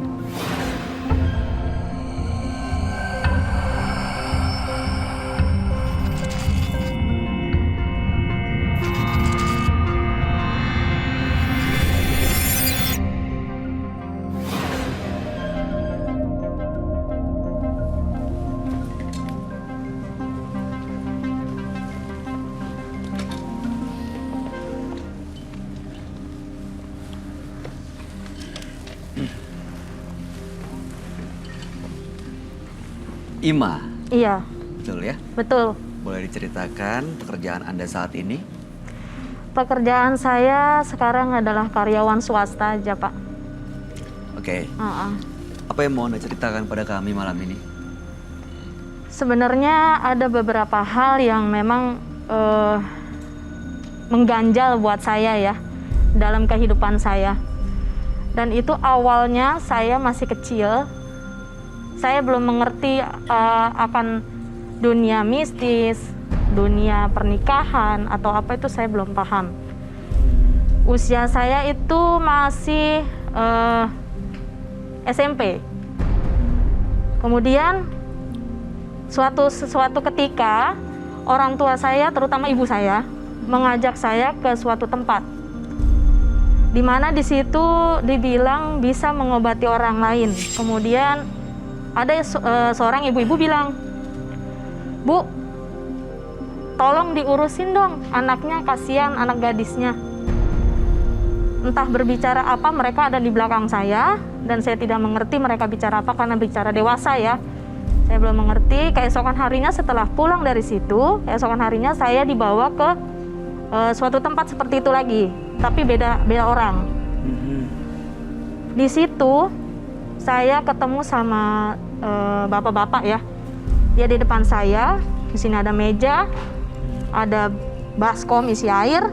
Ima, Iya, betul ya? betul. Boleh diceritakan pekerjaan Anda saat ini? Pekerjaan saya sekarang adalah karyawan swasta aja, Pak. Oke, Heeh. apa yang mau Anda ceritakan pada kami malam ini? Sebenarnya ada beberapa hal yang memang mengganjal buat saya ya dalam kehidupan saya. Dan itu awalnya saya masih kecil. Saya belum mengerti akan dunia mistis, dunia pernikahan atau apa itu saya belum paham. Usia saya itu masih SMP. Kemudian suatu ketika orang tua saya, terutama ibu saya, mengajak saya ke suatu tempat, di mana di situ dibilang bisa mengobati orang lain. Kemudian ada seorang ibu-ibu bilang, "Bu, tolong diurusin dong anaknya, kasihan anak gadisnya." Entah berbicara apa, mereka ada di belakang saya dan saya tidak mengerti mereka bicara apa karena bicara dewasa ya. Saya belum mengerti. Keesokan harinya setelah pulang dari situ, keesokan harinya saya dibawa ke suatu tempat seperti itu lagi, tapi beda orang. Di situ saya ketemu sama bapak-bapak ya. Dia di depan saya. Di sini ada meja, ada baskom isi air,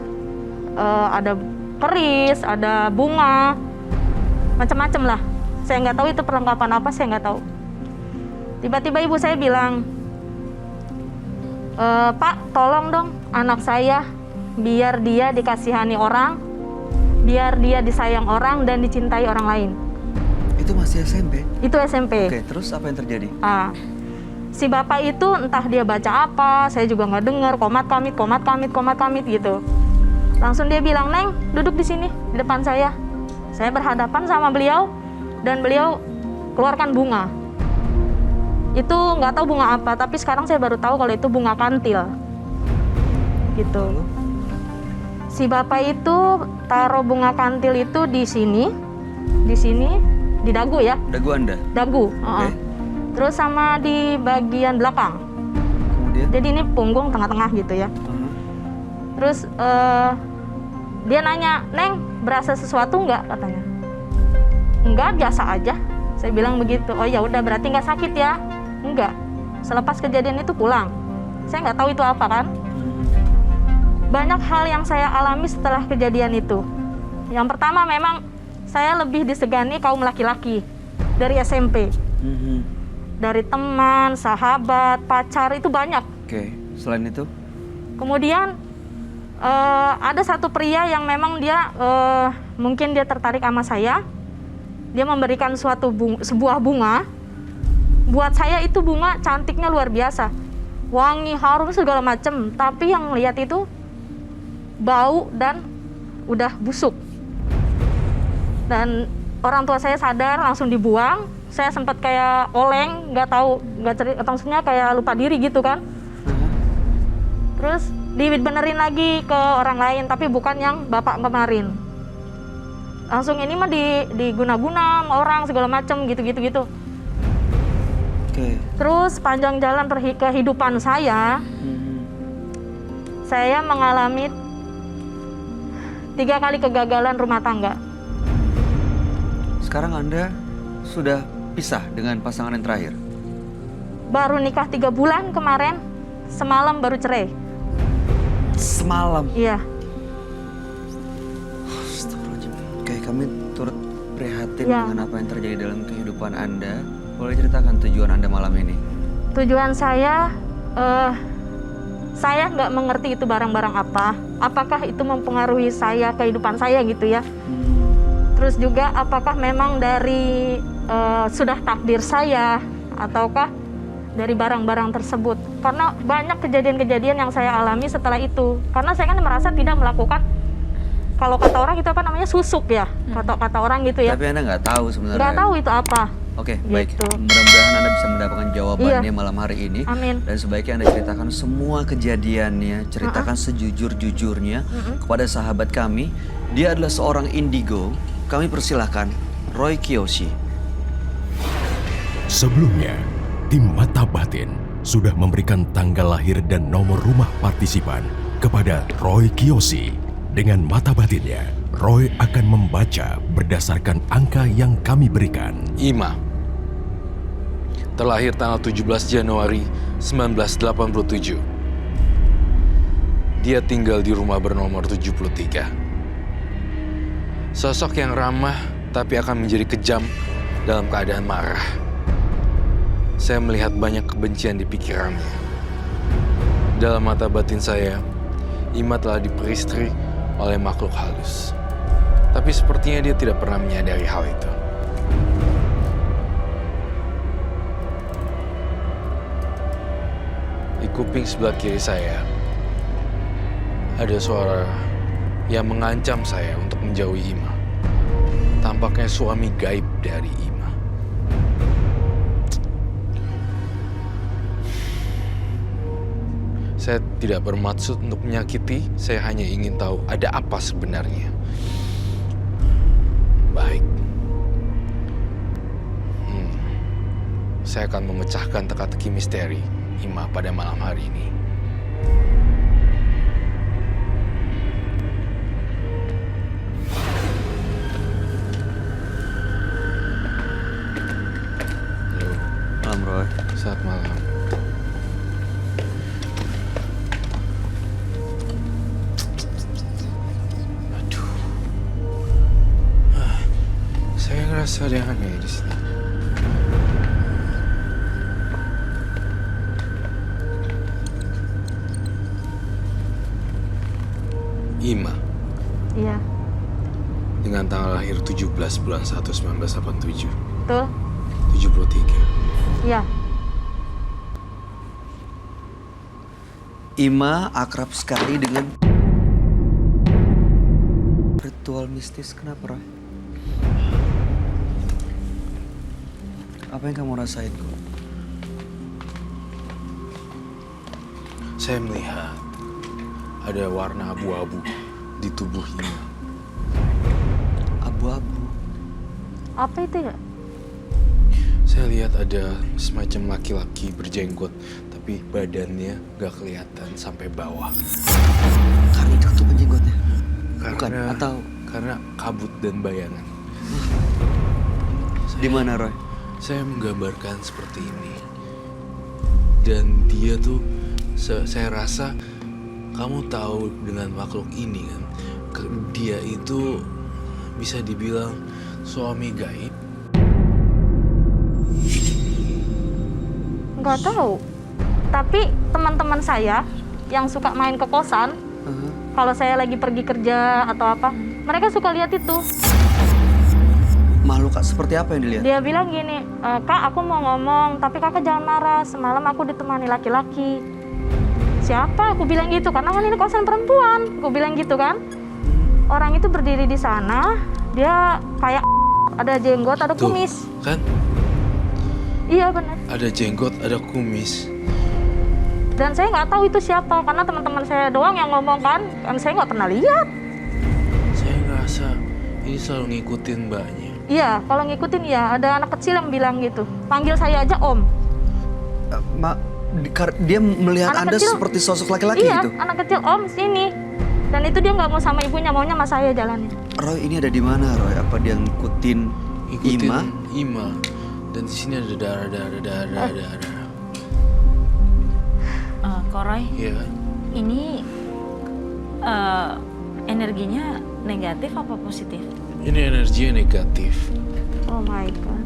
ada keris, ada bunga, macam-macam lah. Saya nggak tahu itu perlengkapan apa, saya nggak tahu. Tiba-tiba ibu saya bilang, "Pak, tolong dong anak saya, biar dia dikasihani orang, biar dia disayang orang dan dicintai orang lain." Itu masih SMP? Itu SMP. Oke, terus apa yang terjadi? Si bapak itu entah dia baca apa, saya juga nggak dengar, komat kamit gitu. Langsung dia bilang, "Neng, duduk di sini di depan saya." Saya berhadapan sama beliau dan beliau keluarkan bunga. Itu nggak tahu bunga apa, tapi sekarang saya baru tahu kalau itu bunga kantil. Gitu. Si bapak itu taruh bunga kantil itu di sini, di dagu ya, Dagu Anda. dagu. Oke. Terus sama di bagian belakang. Kemudian? Jadi ini punggung tengah-tengah gitu ya. Terus dia nanya, "Neng, berasa sesuatu nggak?" katanya. "Enggak, biasa aja." Saya bilang begitu. "Oh ya udah, berarti nggak sakit ya?" "Enggak." Selepas kejadian itu pulang. Saya nggak tahu itu apa kan. Banyak hal yang saya alami setelah kejadian itu. Yang pertama memang saya lebih disegani kaum laki-laki dari SMP. Dari teman, sahabat, pacar itu banyak. Oke, selain itu? Kemudian ada satu pria yang memang dia mungkin dia tertarik sama saya. Dia memberikan sebuah bunga. Buat saya itu bunga cantiknya luar biasa. Wangi, harum segala macam. Tapi yang lihat itu bau dan udah busuk. Dan orang tua saya sadar langsung dibuang. Saya sempat kayak oleng, nggak tahu, maksudnya kayak lupa diri gitu kan. Terus dibenerin lagi ke orang lain, tapi bukan yang bapak kemarin. Langsung ini mah diguna-guna sama orang segala macam gitu. Oke. Terus panjang jalan kehidupan saya mengalami 3 kali kegagalan rumah tangga. Sekarang Anda sudah pisah dengan pasangan yang terakhir? Baru nikah 3 bulan kemarin, semalam baru cerai. Semalam? Iya. Astagfirullahaladzim. Kayak kami turut prihatin Ya. dengan apa yang terjadi dalam kehidupan Anda. Boleh ceritakan tujuan Anda malam ini? Tujuan saya nggak mengerti itu barang-barang apa. Apakah itu mempengaruhi saya, kehidupan saya gitu ya. Terus juga apakah memang dari sudah takdir saya, ataukah dari barang-barang tersebut. Karena banyak kejadian-kejadian yang saya alami setelah itu. Karena saya kan merasa tidak melakukan, kalau kata orang itu apa namanya, susuk ya. Kata orang gitu ya. Tapi Anda nggak tahu sebenarnya? Nggak tahu itu apa. Oke, Gitu. baik. Mudah-mudahan Anda bisa mendapatkan jawabannya Iya. malam hari ini. Amin. Dan sebaiknya Anda ceritakan semua kejadiannya, ceritakan sejujur-jujurnya kepada sahabat kami. Dia adalah seorang indigo. Kami persilahkan Roy Kiyoshi. Sebelumnya, tim Mata Batin sudah memberikan tanggal lahir dan nomor rumah partisipan kepada Roy Kiyoshi. Dengan mata batinnya, Roy akan membaca berdasarkan angka yang kami berikan. Ima. Terlahir tanggal 17 Januari 1987. Dia tinggal di rumah bernomor 73. Sosok yang ramah tapi akan menjadi kejam dalam keadaan marah. Saya melihat banyak kebencian di pikirannya. Dalam mata batin saya, Ima telah diperistri oleh makhluk halus. Tapi sepertinya dia tidak pernah menyadari hal itu. Di kuping sebelah kiri saya, ada suara yang mengancam saya untuk menjauhi Ima. Tampaknya suami gaib dari Ima. Saya tidak bermaksud untuk menyakiti, saya hanya ingin tahu ada apa sebenarnya. Baik. Saya akan memecahkan teka-teki misteri Ima pada malam hari ini. Halo, Malam Roy. selamat malam. Aduh. Saya ngerasa ada yang aneh di sini. Ima, Iya, dengan tanggal lahir 17 bulan 1 1987, betul. 73. Iya, Ima akrab sekali dengan ritual mistis. Kenapa, Roy? Apa yang kamu rasain kok? Saya melihat ada warna abu-abu di di tubuh Ima. Abu-abu. Apa itu ya? Saya lihat ada semacam laki-laki berjenggot, tapi badannya gak kelihatan sampai bawah. Karena ditutup jenggotnya. Bukan, Karena atau karena kabut dan bayangan. di mana, Roy? Saya menggambarkan seperti ini. Dan dia tuh, saya rasa kamu tahu dengan makhluk ini kan, dia itu bisa dibilang suami gaib. Nggak tahu. Tapi teman-teman saya yang suka main ke kosan, kalau saya lagi pergi kerja atau apa, mereka suka lihat itu. Makhluk seperti apa yang dilihat? Dia bilang gini, Kak aku mau ngomong, tapi kakak jangan marah. Semalam aku ditemani laki-laki. Siapa? Aku bilang gitu, karena kan ini kosan perempuan. Aku bilang gitu kan. Orang itu berdiri di sana, dia kayak ada jenggot, ada Tuh, kumis. kan? Iya benar. Ada jenggot, ada kumis. Dan saya nggak tahu itu siapa, karena teman-teman saya doang yang ngomong kan saya nggak pernah lihat. Saya ngerasa ini selalu ngikutin mbaknya. Iya, kalau ngikutin ya ada anak kecil yang bilang gitu. Panggil saya aja Om. Dia melihat Anak Anda kecil. seperti sosok laki-laki Iya, gitu? anak kecil Om sini. Dan itu dia nggak mau sama ibunya, maunya sama saya jalannya. Roy ini ada di mana, Roy? Apa dia ngikutin Ima? Ima. Dan di sini ada darah. Koroy, Iya. ini energinya negatif apa positif? Ini energinya negatif. Oh my god.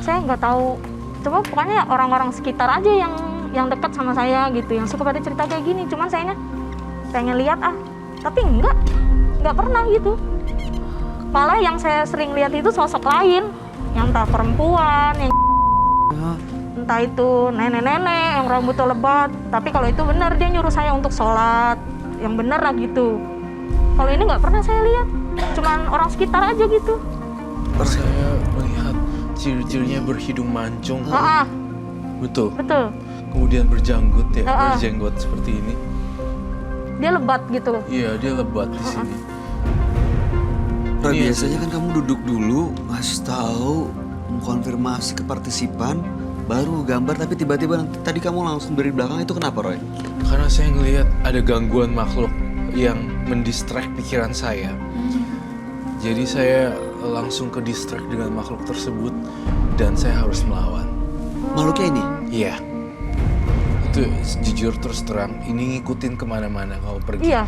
Saya nggak tahu. Coba pokoknya orang-orang sekitar aja yang dekat sama saya gitu, yang suka pada cerita kayak gini. Cuman sayanya pengen lihat tapi nggak pernah gitu. Malah yang saya sering lihat itu sosok lain, yang entah perempuan, yang entah itu nenek-nenek yang rambutnya lebat. Tapi kalau itu benar dia nyuruh saya untuk sholat, yang benar lah gitu. Kalau ini nggak pernah saya lihat, cuman orang sekitar aja gitu. Saya melihat ciri-cirinya berhidung mancung. Betul. Betul. Kemudian berjanggut ya, Ah. berjenggot seperti ini. Dia lebat gitu. Iya, dia lebat di sini. Roy, Ini biasanya kan kamu duduk dulu, ngasih tahu, mengkonfirmasi ke partisipan, baru gambar, tapi tiba-tiba tadi kamu langsung dari belakang, itu kenapa, Roy? Karena saya ngelihat ada gangguan makhluk yang mendistract pikiran saya. Jadi saya langsung ke distract dengan makhluk tersebut dan saya harus melawan. Makhluknya ini? Iya. Itu jujur terus terang, ini ngikutin kemana-mana kamu pergi. Iya.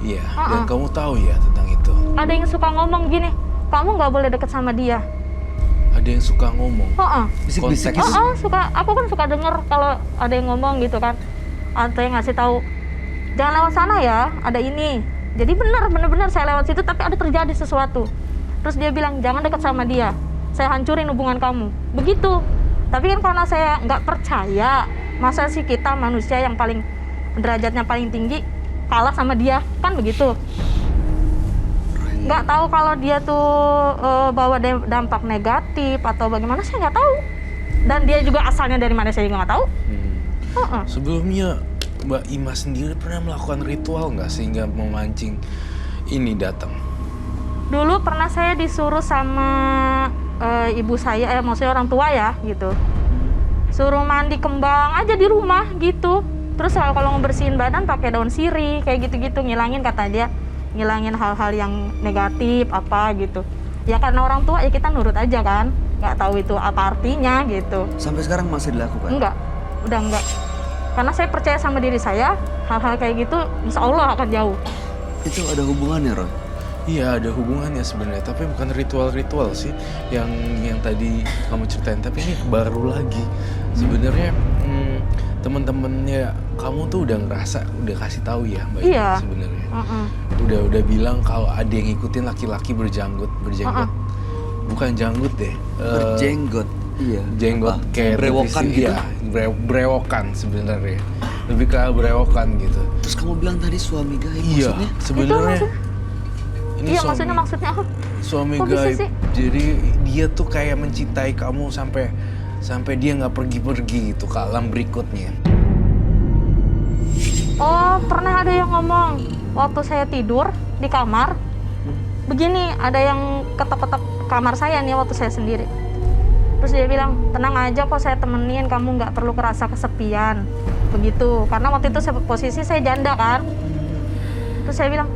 Iya, dan kamu tahu ya tentang itu. Ada yang suka ngomong gini, kamu nggak boleh deket sama dia. Ada yang suka ngomong. Bisik-bisik Konteks- gitu? Suka. Aku kan suka denger kalau ada yang ngomong gitu kan. Atau yang ngasih tahu, jangan lewat sana ya, ada ini. Jadi benar saya lewat situ, tapi ada terjadi sesuatu. Terus dia bilang, jangan deket sama dia, saya hancurin hubungan kamu. Begitu. Tapi kan karena saya nggak percaya, masa sih kita manusia yang paling derajatnya paling tinggi kalah sama dia, kan begitu. Nggak tahu kalau dia tuh bawa dampak negatif atau bagaimana, saya nggak tahu. Dan dia juga asalnya dari mana saya juga nggak tahu. Sebelumnya Mbak Ima sendiri pernah melakukan ritual nggak sehingga memancing ini datang? Dulu pernah saya disuruh sama ibu saya, maksudnya orang tua ya gitu. Suruh mandi kembang aja di rumah gitu. Terus kalau ngebersihin badan pakai daun sirih kayak gitu-gitu, ngilangin kata dia, ngilangin hal-hal yang negatif apa gitu. Ya karena orang tua ya kita nurut aja kan, nggak tahu itu apa artinya gitu. Sampai sekarang masih dilakukan? Enggak, udah enggak. Karena saya percaya sama diri saya, hal-hal kayak gitu insya Allah akan jauh. Itu ada hubungannya, Roy? Iya, ada hubungannya sebenarnya, tapi bukan ritual-ritual sih yang tadi kamu ceritain, tapi ini baru lagi. Sebenarnya teman-temannya kamu tuh udah ngerasa, udah kasih tahu ya Mbak Ima Iya. sebenarnya. Udah bilang kalau ada yang ngikutin laki-laki berjanggut. Bukan janggut deh. Berjenggot? Iya. Jenggot Apa? kayak Brewokan revisi, gitu? Iya, brewokan sebenarnya. Lebih ke brewokan gitu. Terus kamu bilang tadi suami gaib, Iya, maksudnya? sebenarnya ini Iya maksudnya apa? suami Kok bisa gaib. sih? Jadi dia tuh kayak mencintai kamu sampai dia nggak pergi-pergi gitu ke alam berikutnya. Oh, pernah ada yang ngomong waktu saya tidur di kamar. Begini, ada yang ketok-ketok kamar saya nih waktu saya sendiri. Terus dia bilang, tenang aja kok saya temenin, kamu nggak perlu kerasa kesepian. Begitu, karena waktu itu posisi saya janda kan. Terus saya bilang,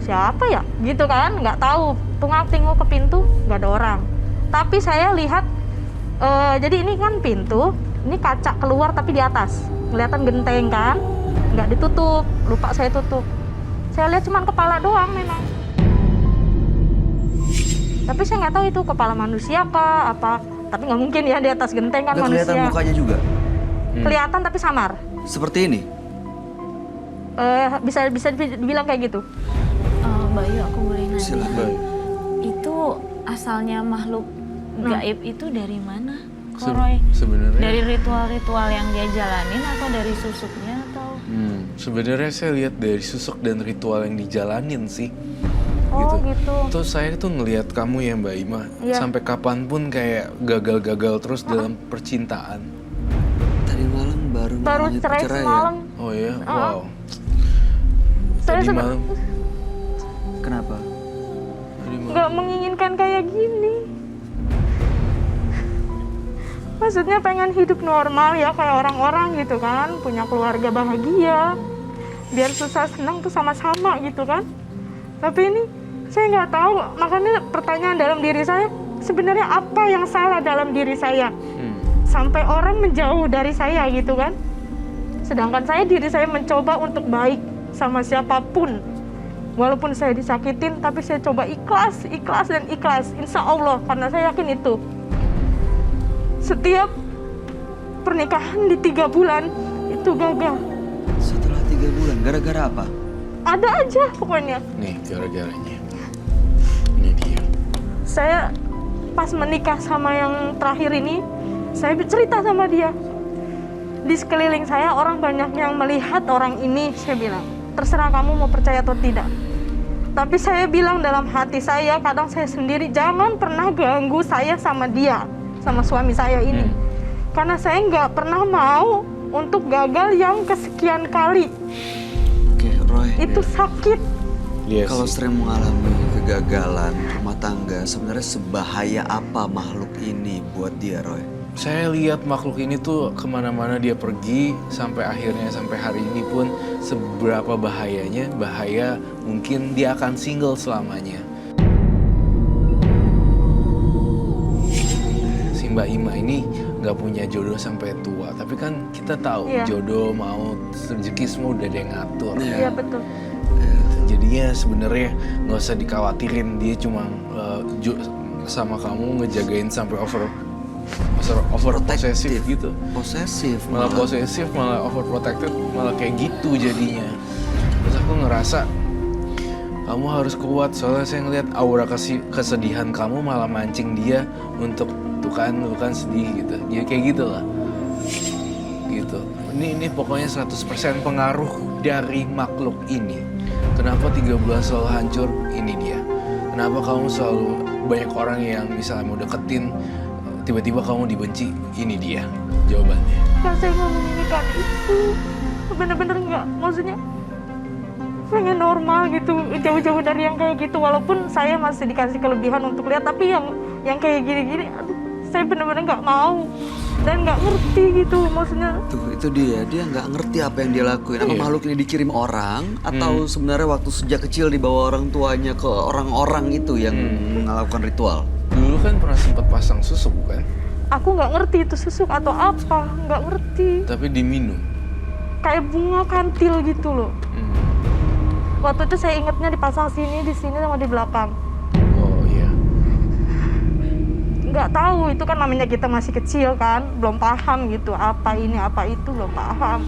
siapa ya? Gitu kan, nggak tahu. Tengok ke pintu, nggak ada orang. Tapi saya lihat, jadi ini kan pintu, ini kaca keluar tapi di atas. Kelihatan genteng kan, nggak ditutup, lupa saya tutup. Saya lihat cuman kepala doang memang. Tapi saya nggak tahu itu kepala manusia kah, apa. Tapi nggak mungkin ya di atas genteng kan Nggak manusia. kelihatan mukanya juga. Kelihatan tapi samar. Seperti ini. Bisa dibilang kayak gitu. Bayu, aku boleh nanya. Silakan. Itu asalnya makhluk gaib itu dari mana, Se- Roy? sebenarnya Dari ritual-ritual yang dia jalanin atau dari susuknya atau? sebenarnya saya lihat dari susuk dan ritual yang dijalanin sih. Oh gitu. Terus saya tuh ngelihat kamu ya Mbak Ima, Iya. sampai kapanpun kayak gagal-gagal terus dalam percintaan. Tadi malam baru mengalami cerai perceraian. semalam. Oh ya, wow. Saya Tadi malam, Kenapa? tadi malam. nggak menginginkan kayak gini. Maksudnya pengen hidup normal ya kayak orang-orang gitu kan, punya keluarga bahagia, biar susah senang tuh sama-sama gitu kan. Tapi ini saya nggak tahu, makanya pertanyaan dalam diri saya, sebenarnya apa yang salah dalam diri saya sampai orang menjauh dari saya gitu kan. Sedangkan diri saya mencoba untuk baik sama siapapun. Walaupun saya disakitin, tapi saya coba ikhlas dan ikhlas. Insya Allah, karena saya yakin itu. Setiap pernikahan di 3 bulan, itu gagal. Setelah 3 bulan, gara-gara apa? Ada aja pokoknya. Nih gara-garanya. Ini dia. Saya pas menikah sama yang terakhir ini, saya cerita sama dia. Di sekeliling saya orang banyak yang melihat orang ini, saya bilang, terserah kamu mau percaya atau tidak. Tapi saya bilang dalam hati saya, kadang saya sendiri, jangan pernah ganggu saya sama dia, sama suami saya ini. Karena saya nggak pernah mau untuk gagal yang kesekian kali. Oke, Roy. Itu sakit. Yes. Kalau sering mengalami kegagalan rumah tangga, sebenarnya sebahaya apa makhluk ini buat dia, Roy? Saya lihat makhluk ini tuh kemana-mana dia pergi, sampai akhirnya sampai hari ini pun seberapa bahayanya, bahaya mungkin dia akan single selamanya. Si Mbak Ima ini nggak punya jodoh sampai tua, tapi kan kita tahu Iya. jodoh, maut, rezeki semua udah ada yang ngatur. Iya betul. Jadinya sebenarnya nggak usah dikhawatirin, dia cuma sama kamu ngejagain sampai over posesif gitu. Posesif. Malah posesif, malah overprotected, malah kayak gitu jadinya. Terus aku ngerasa kamu harus kuat, soalnya saya ngeliat aura kesedihan kamu malah mancing dia untuk tuh kan sedih gitu. Ya kayak gitu lah. Gitu. Ini pokoknya 100% pengaruh dari makhluk ini. Kenapa 3 bulan selalu hancur? Ini dia. Kenapa kamu selalu banyak orang yang misalnya mau deketin, tiba-tiba kamu dibenci? Ini dia jawabannya. Kan saya nggak menginginkan itu. Bener-bener nggak. Maksudnya pengen normal gitu, jauh-jauh dari yang kayak gitu. Walaupun saya masih dikasih kelebihan untuk lihat, tapi yang kayak gini-gini, aduh, saya bener-bener nggak mau dan nggak ngerti gitu. Maksudnya Tuh, itu dia nggak ngerti apa yang dia lakuin. Apa Iya. makhluk ini dikirim orang atau sebenarnya waktu sejak kecil dibawa orang tuanya ke orang-orang itu yang melakukan ritual? Dulu kan pernah sempat pasang susuk bukan? aku nggak ngerti itu susuk atau apa, nggak ngerti. Tapi diminum. Kayak bunga kantil gitu loh. Waktu itu saya ingatnya dipasang di sini sama di belakang. Oh iya. Nggak tahu, itu kan namanya kita masih kecil kan, belum paham gitu, apa ini, apa itu, belum paham.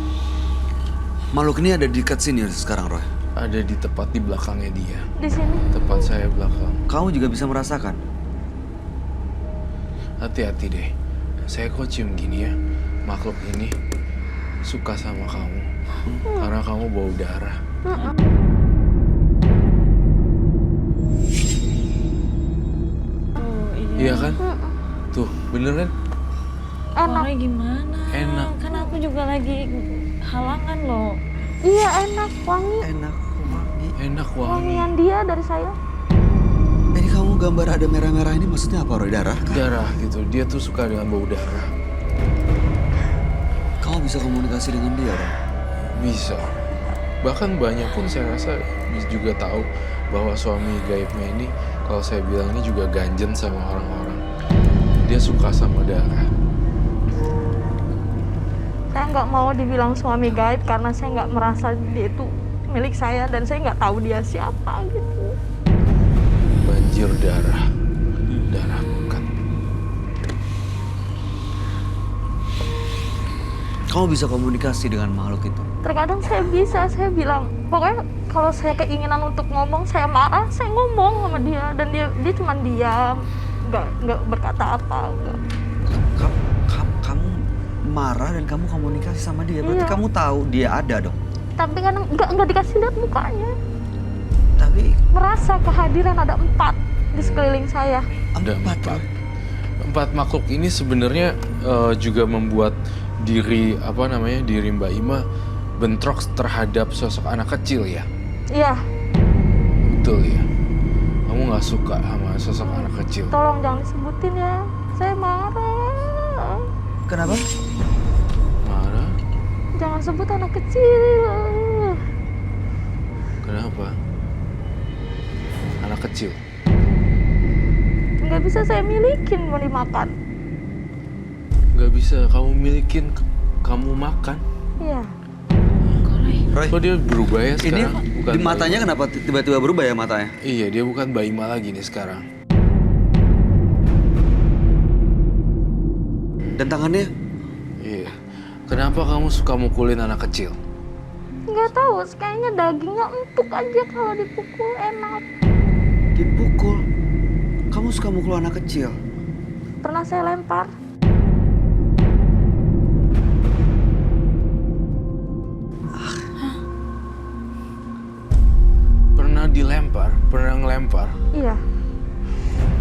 Makhluk ini ada di dekat sini sekarang, Roy. Ada di tepat di belakangnya dia. Di sini. Tepat saya belakang. Kamu juga bisa merasakan. Hati-hati deh. Saya kok cium gini ya. Makhluk ini suka sama kamu. Karena kamu bau darah. Iya kan? Tuh, bener kan? Enak. Roy gimana? Enak. Kan aku juga lagi halangan loh. Iya, enak, wangi. Enak, wangi. Enak wangi. Wangian dia dari saya. Ini kamu gambar ada merah-merah ini maksudnya apa, Roy? Darah? Darah gitu. Dia tuh suka dengan bau darah. Kamu bisa komunikasi dengan dia, Roy? Bisa. Bahkan banyak pun saya rasa juga tahu bahwa suami gaibnya ini, kalau saya bilangnya juga ganjen sama orang-orang. Dia suka sama darah. Saya nggak mau dibilang suami gaib karena saya nggak merasa dia itu milik saya dan saya nggak tahu dia siapa gitu. Banjir darah. Darah bukan. Kamu bisa komunikasi dengan makhluk itu? Terkadang saya bisa, saya bilang, pokoknya kalau saya keinginan untuk ngomong, saya marah, saya ngomong sama dia dan dia cuma diam, nggak berkata apa. Enggak. Kamu marah dan kamu komunikasi sama dia, berarti Iya. kamu tahu dia ada dong. Tapi kan nggak dikasih lihat mukanya. Tapi Merasa kehadiran ada 4 di sekeliling saya. Ada empat, Roy. 4 makhluk ini sebenarnya juga membuat diri diri Mbak Ima bentrok terhadap sosok anak kecil ya. Iya, Betul ya. Kamu nggak suka sama sosok anak kecil. tolong jangan disebutin ya. Saya marah. Kenapa? Marah? Jangan sebut anak kecil. Kenapa? Anak kecil. Nggak bisa saya milikin mau dimakan. Nggak bisa kamu milikin, kamu makan. Iya. Roy, Kok dia berubah ya ini sekarang? Bukan di matanya Mbak Ima. kenapa tiba-tiba berubah ya matanya? Iya, dia bukan Mbak Ima lagi nih sekarang. Dan tangannya? Iya. Kenapa kamu suka mukulin anak kecil? Nggak tahu, kayaknya dagingnya empuk aja kalau dipukul enak. Dipukul. Kamu suka mukul anak kecil? Pernah saya lempar. Pernah ngelempar. Iya.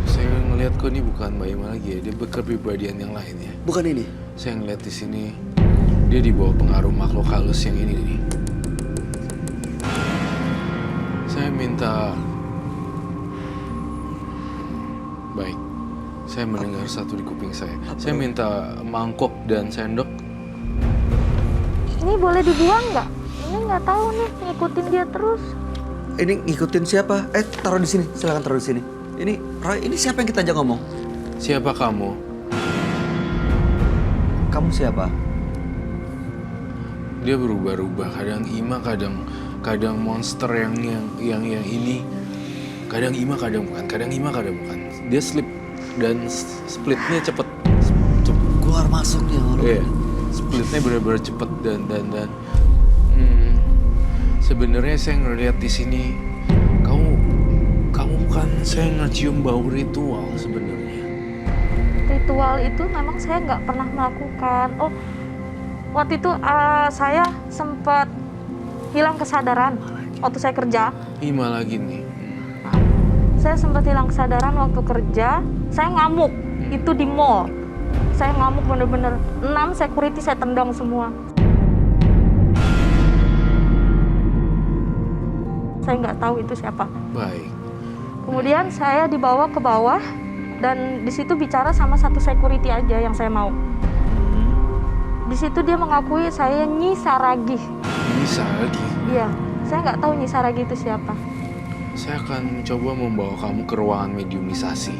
Saya ngelihat kok ini bukan Mbak Ima lagi ya, dia berkepribadian yang lain ya. Bukan ini. Saya ngeliat di sini dia di bawah pengaruh makhluk halus yang ini nih. Saya minta baik. Saya mendengar satu di kuping saya. Saya minta mangkok dan sendok. Ini boleh dibuang nggak? Ini nggak tahu nih, ngikutin dia terus. Ini ngikutin siapa? Taruh di sini. Silakan taruh di sini. Ini Roy, ini siapa yang kita ajak ngomong? Siapa kamu? Kamu siapa? Dia berubah-ubah. Kadang Ima, kadang monster yang ini. Kadang Ima, kadang bukan. Kadang Ima, kadang bukan. Dia slip dan splitnya cepet. Keluar masuknya. Iya, splitnya benar-benar cepet dan sebenarnya saya ngeliat di sini kamu bukan, saya ngecium bau ritual sebenarnya. Ritual itu memang saya nggak pernah melakukan. Oh, waktu itu saya sempat hilang kesadaran waktu saya kerja. Ima lagi nih. Saya sempat hilang kesadaran waktu kerja. Saya ngamuk. Itu di mall. Saya ngamuk bener-bener. 6 security saya tendang semua. Saya nggak tahu itu siapa. Baik. Kemudian saya dibawa ke bawah dan di situ bicara sama satu security aja yang saya mau. Di situ dia mengakui saya Nyi Saragih. Bisa lagi. Iya, saya nggak tahu Nyi Saragih itu siapa. Saya akan coba membawa kamu ke ruangan mediumisasi.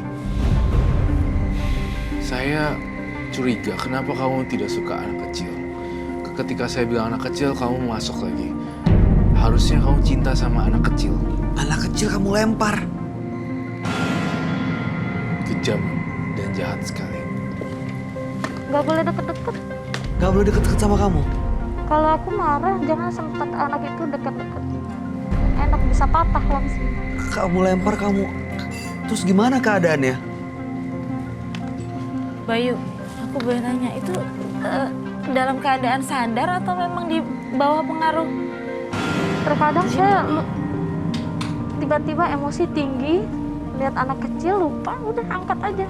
Saya curiga kenapa kamu tidak suka anak kecil. Ketika saya bilang anak kecil, kamu masuk lagi. Harusnya kamu cinta sama anak kecil. Anak kecil kamu lempar. Kejam dan jahat sekali. Nggak boleh deket-deket. Gak boleh deket-deket sama kamu. Kalau aku marah, jangan sempat anak itu deket-deket. Enak bisa patah langsung. Kamu lempar kamu. Terus gimana keadaannya? Bayu, aku boleh nanya, itu dalam keadaan sadar atau memang di bawah pengaruh? Terkadang saya tiba-tiba emosi tinggi, lihat anak kecil lupa, udah angkat aja.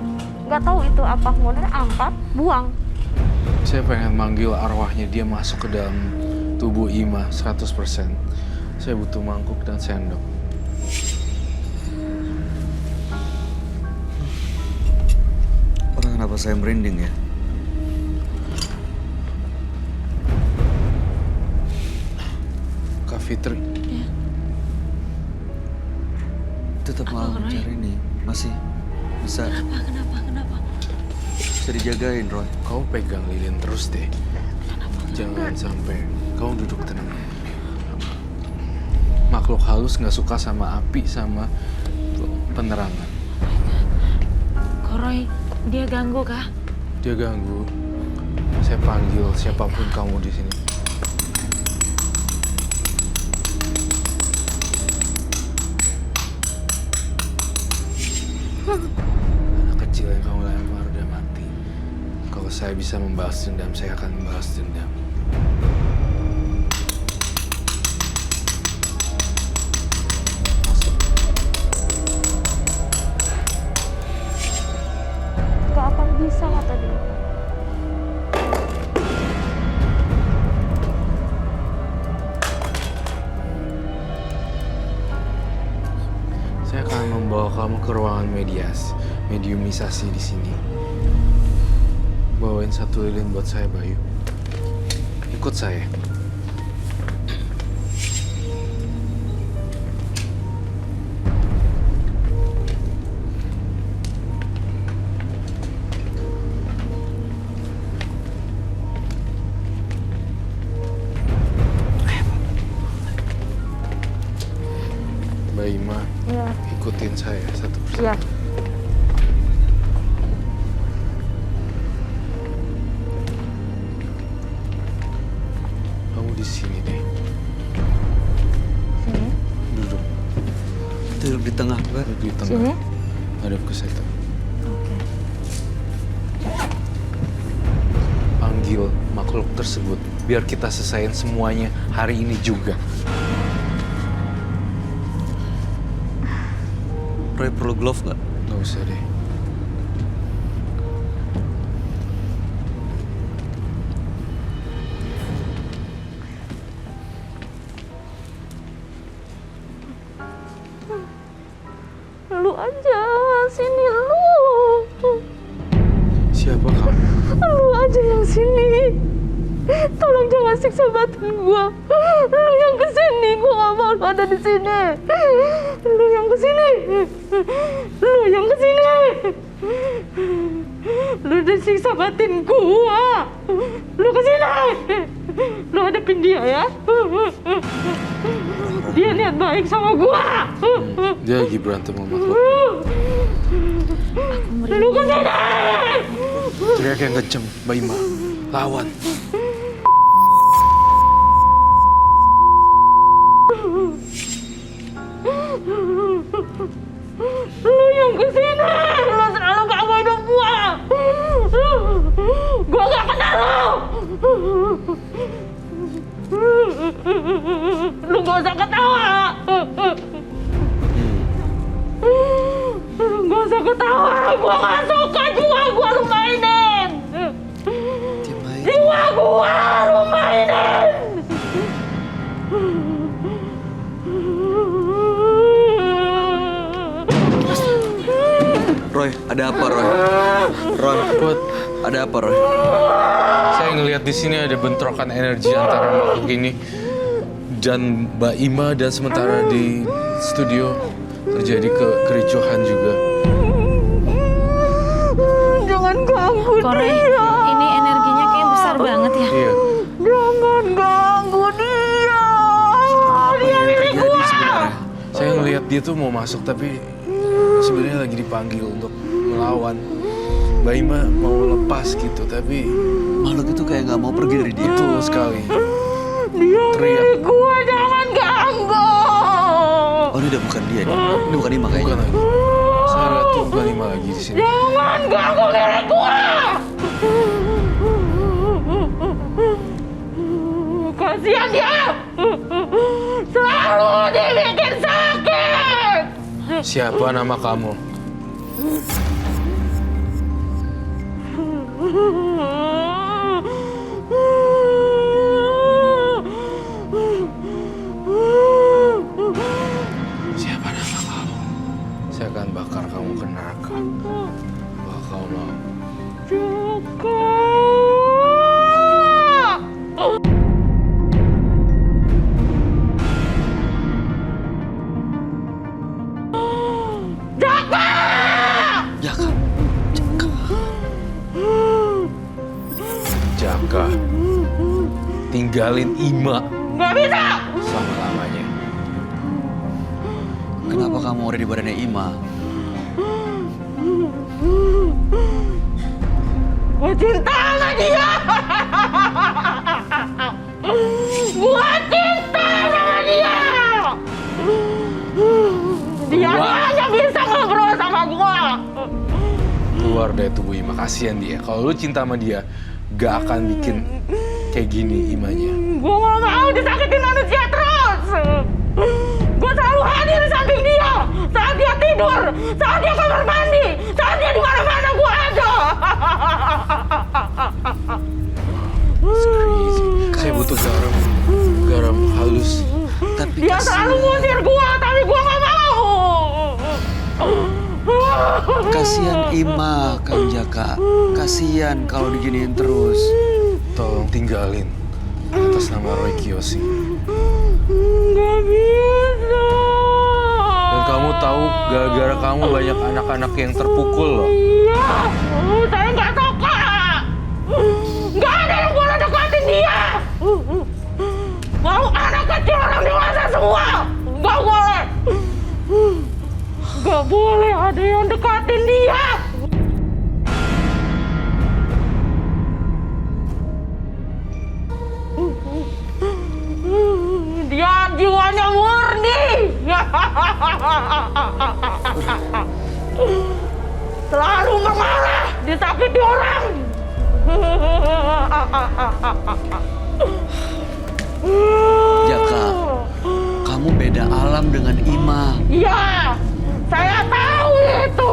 Nggak tahu itu apa, kemudian angkat, buang. Saya pengen manggil arwahnya dia masuk ke dalam tubuh Ima 100%. Saya butuh mangkuk dan sendok. Kenapa saya merinding ya? Kak Fitri, Tetap mau mencari ini. Masih bisa. Kenapa? Bisa dijagain, Roy. kamu pegang lilin terus deh. Jangan sampai. Kamu duduk tenang. Makhluk halus nggak suka sama api sama penerangan. Koroy, dia ganggu kah? Dia ganggu. Saya panggil siapapun kamu di sini. Anak kecil yang kamu lempar udah mati. Kalau saya bisa membalas dendam, saya akan membalas dendam. Gak akan bisa lah tadi. Saya akan membawa kamu ke ruangan mediumisasi di sini. Bawain satu lilin buat saya, Bayu. Ikut saya. Mbak Ima, Ya, ikutin saya satu persatu. ya. Kamu di sini deh. Sini. Duduk. Duduk di tengah, Mbak. Duduk di tengah. Sini. Hadap ke saya. Oke. Panggil makhluk tersebut. Biar kita selesaiin semuanya hari ini juga. Roy perlu glove nggak? Nggak usah deh. Lu aja, sini lu. Siapa kamu? Lu aja yang sini. Tolong jangan siksa batin gua. Lu yang kesini, gua gak mau lu ada di sini. Lu yang kesini. Lu yang kesini. Lu udah siksa batin gua. Lu kesini. Lu hadapin dia ya. Dia niat baik sama gua. Dia lagi berantem sama makhluk. Lu kesini. Teriak yang kenceng, Mbak Ima. Lawan. Lu yang kesini. Lu selalu ganggu hidup gua. Gua gak kenal lu. Lu gak usah ketawa. Lu gak usah ketawa. Gua gak suka gua lu mainin. Jiwa gua lu mainin. Roy, ada apa, Roy? Roy, Buat ada apa, Roy? saya ngelihat di sini ada bentrokan energi antara makhluk ini dan Mbak Ima, dan sementara di studio terjadi kericuhan juga. Jangan ganggu Koroy, dia. ini energinya kayak besar banget ya. Iya. Jangan ganggu dia. Dia milik gua. Saya ngelihat dia tuh mau masuk tapi sebenarnya lagi dipanggil untuk melawan. Mbak Ima mau lepas gitu tapi Makhluk itu kayak nggak mau pergi dari dia. betul sekali. Dia Teriak. milik gua, jangan ganggu. Oh, ini udah bukan dia nih. Ini bukan Ima kayaknya. Bukan lagi. Saya lihat tuh Mbak Ima lagi di sini. Jangan ganggu milik gua. Kasihan dia. Selalu dibikin sakit. Siapa nama kamu? Saya akan bakar kamu ke neraka. Apakah kau mau? Jaka. Jaka. Jaka, tinggalin Ima Nggak bisa. selama-lamanya. Kenapa kamu ada di badannya Ima? Gue cinta sama dia. Gue cinta sama dia. Dia hanya bisa ngobrol sama gue. Keluar dari tubuh Ima, kasihan dia. Kalau lu cinta sama dia, gak akan bikin kayak gini Imanya. Gue gak mau disakitin manusia terus. Gue selalu hadir di samping dia. Saat dia tidur, saat dia kamar mandi, saat dia di mana-mana gue ada. Saya butuh garam halus. Tapi Dia selalu ngusir gue, tapi gue gak mau. kasihan Ima, Kang Jaka. Kasihan kalau diginiin terus. Tolong tinggalin atas nama Roy Kiyoshi. Gak bisa. Dan kamu tahu gara-gara kamu banyak anak-anak yang terpukul loh. Iya, saya nggak suka. Nggak ada yang boleh deketin dia. Mau anak kecil orang dewasa semua, nggak boleh. Nggak boleh ada yang deketin dia. Dia jiwanya murni. Selalu mengalah, disakiti orang. Jaka, kamu beda alam dengan Ima. Iya, saya tahu itu.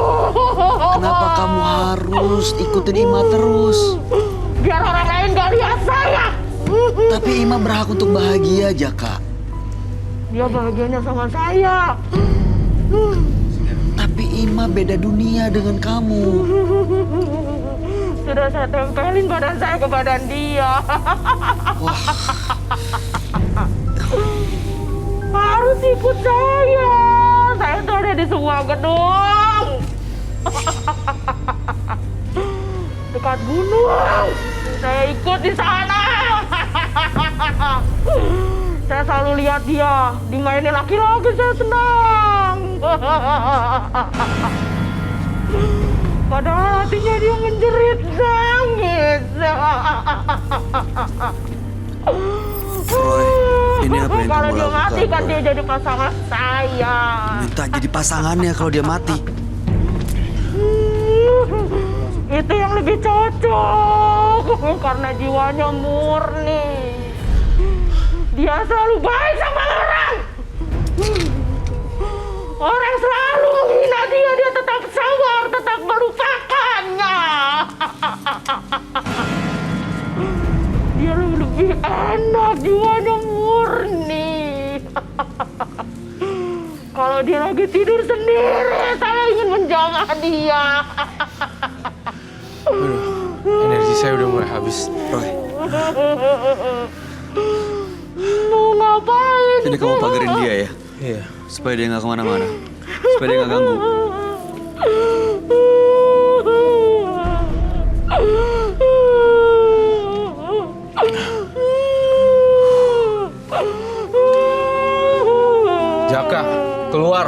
Kenapa kamu harus ikutin Ima terus? Biar orang lain gak lihat saya. Tapi Ima berhak untuk bahagia, Jaka. Dia bahagianya sama saya. Tapi Ima beda dunia dengan kamu. Sudah saya tempelin badan saya ke badan dia. Harus ikut saya. Saya tuh ada di sebuah gedung. Dekat gunung. Saya ikut di sana. Saya selalu lihat dia dimainin laki-laki, saya senang. Padahal hatinya dia menjerit nangis. Roy, ini apa yang Kalau kamu dia mati lakukan, kan Roy? dia jadi pasangan saya. Minta jadi pasangannya kalau dia mati. Itu yang lebih cocok karena jiwanya murni. Dia selalu baik sama orang. Orang selalu menghina dia, dia tetap sabar, tetap melupakannya. Dia lebih enak, jiwanya murni. Kalau dia lagi tidur sendiri, saya ingin menjaga dia. Aduh, energi saya udah mulai habis. Roy, Mau ngapain? jadi kamu pagerin dia ya? Iya. Supaya dia nggak kemana-mana. Supaya dia nggak ganggu. Jaka, keluar.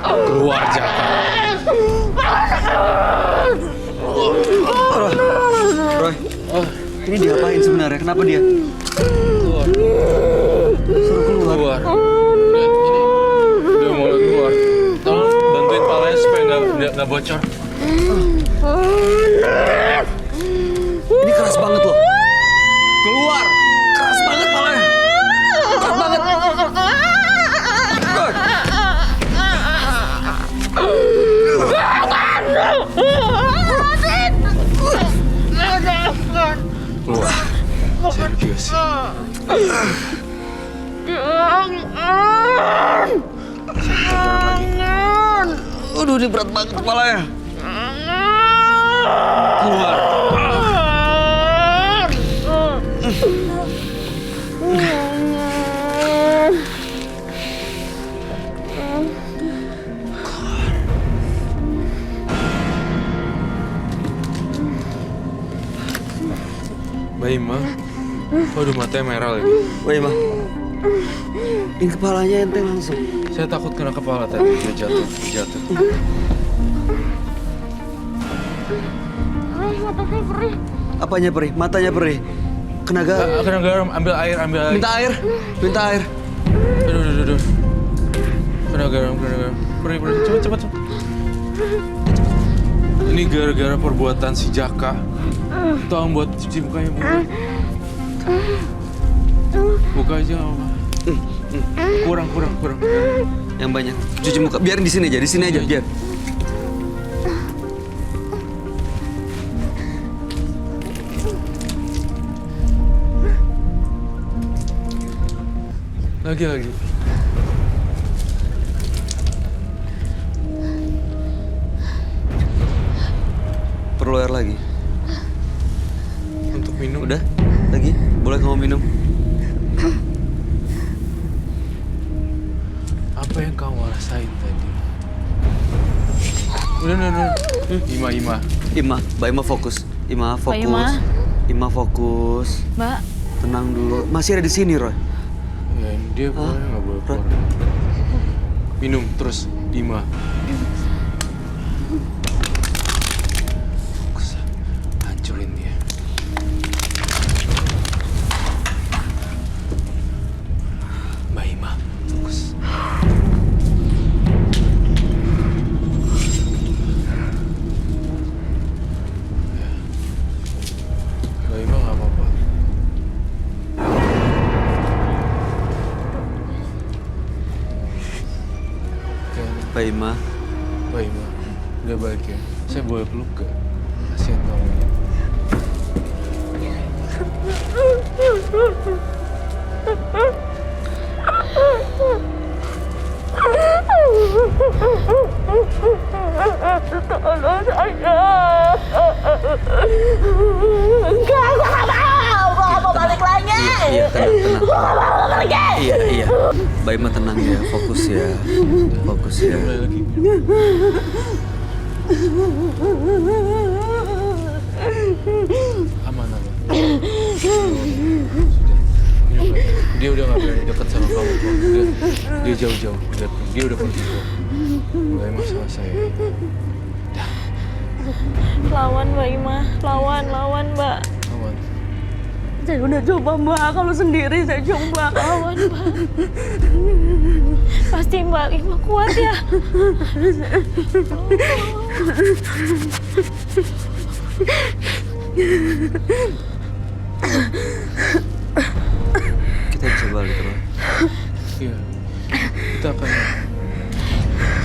Keluar, Jaka. Roy, Ini diapain sebenarnya? Kenapa dia? Keluar. Suruh keluar. Keluar. Lihat ini. Dia mulai keluar. Tolong bantuin palanya supaya nggak bocor. Ini keras banget loh. Keluar. Keras banget palanya. Keras banget. Keluar. Serius. Aduh, ini berat banget kepalanya. Keluar. Mbak Ima. Waduh, matanya merah lagi. Woi, Ma. Ini kepalanya enteng langsung. Saya takut kena kepala tadi. Dia jatuh. Apanya perih? Matanya perih. Kena Kena garam, ambil air. Minta air. Aduh. Kena garam. Perih. Cepet. Ini gara-gara perbuatan si Jaka. Tolong buat cuci mukanya, Bu. Buka aja nggak apa-apa. Kurang. Yang banyak. Cuci muka. Biarin di sini aja, biar. Lagi. Perlu air lagi. Untuk minum. Udah? Lagi? Boleh kamu minum? Apa yang kamu rasain tadi? Udah. Ima. Mbak Ima fokus. Ima fokus. Ima. Ima fokus. Mbak, Tenang dulu. Masih ada di sini, Roy. Ya, dia pokoknya nggak boleh keluar. Minum terus, Ima. Fokus. Hancurin dia. Mbak Ima, fokus. Mbak Ima nggak apa-apa. Mbak Ima. Mbak Ima, udah balik ya. Saya boleh peluk gak? Kasihan kamu. Tolong saya. Enggak, aku nggak mau. Gua nggak mau balik lagi. Iya, tenang. Gua nggak mau pergi. Iya. Mbak Ima tenang ya, fokus ya. Mulai lagi. Aman. Sudah. Minum lagi. Dia udah nggak berani dekat sama kamu kok. Dia jauh-jauh. Dia udah pergi kok. Mulai masalah saya. lawan Mbak Ima. Lawan Mbak. Aman. Saya udah coba, Mbak. Kalau sendiri saya coba. Lawan Mbak. Pasti Mbak Ima kuat ya. Kita bisa balik, Roy. Iya.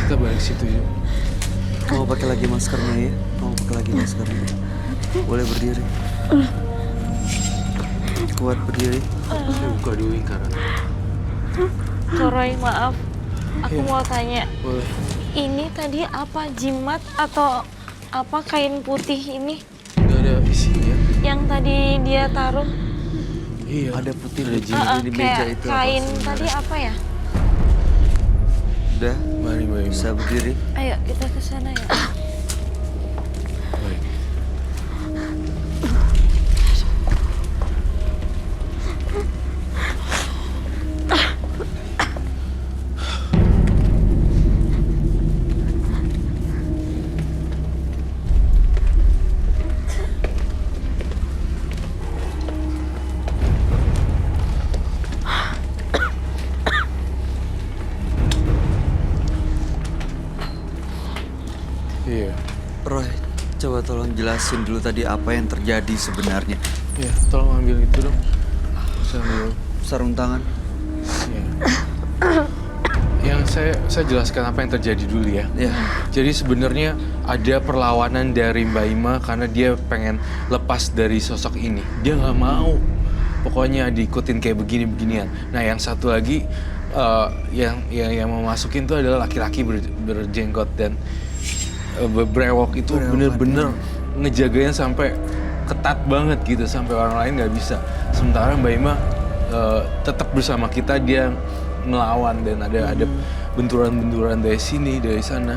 Kita balik situ yuk. Mau pakai lagi maskernya ya? Boleh berdiri. Kuat berdiri. Saya buka dulu lingkaran. Roy, maaf. Aku Iya. mau tanya. Boleh. Ini tadi apa, jimat atau apa kain putih ini Nggak ada isinya. yang tadi dia taruh? Iya. Ada putih Ada di meja Kayak itu. kain apa? tadi apa ya? Udah, Mari Mbak Ima. bisa berdiri. Ayo kita ke sana ya. Baik. tolong jelasin dulu tadi apa yang terjadi sebenarnya. Ya, tolong ambil itu dong. Saya ambil. Sarung tangan. Ya. Yang saya jelaskan apa yang terjadi dulu ya. Ya. Jadi sebenarnya ada perlawanan dari Mbak Ima karena dia pengen lepas dari sosok ini. Dia nggak mau, pokoknya diikutin kayak begini-beginian. Nah, yang satu lagi yang mau masukin itu adalah laki-laki berjenggot dan berbrewok itu bener-bener ngejagain sampai ketat banget gitu sampai orang lain nggak bisa. Sementara Mbak Ima tetap bersama kita, dia melawan dan ada benturan-benturan dari sini dari sana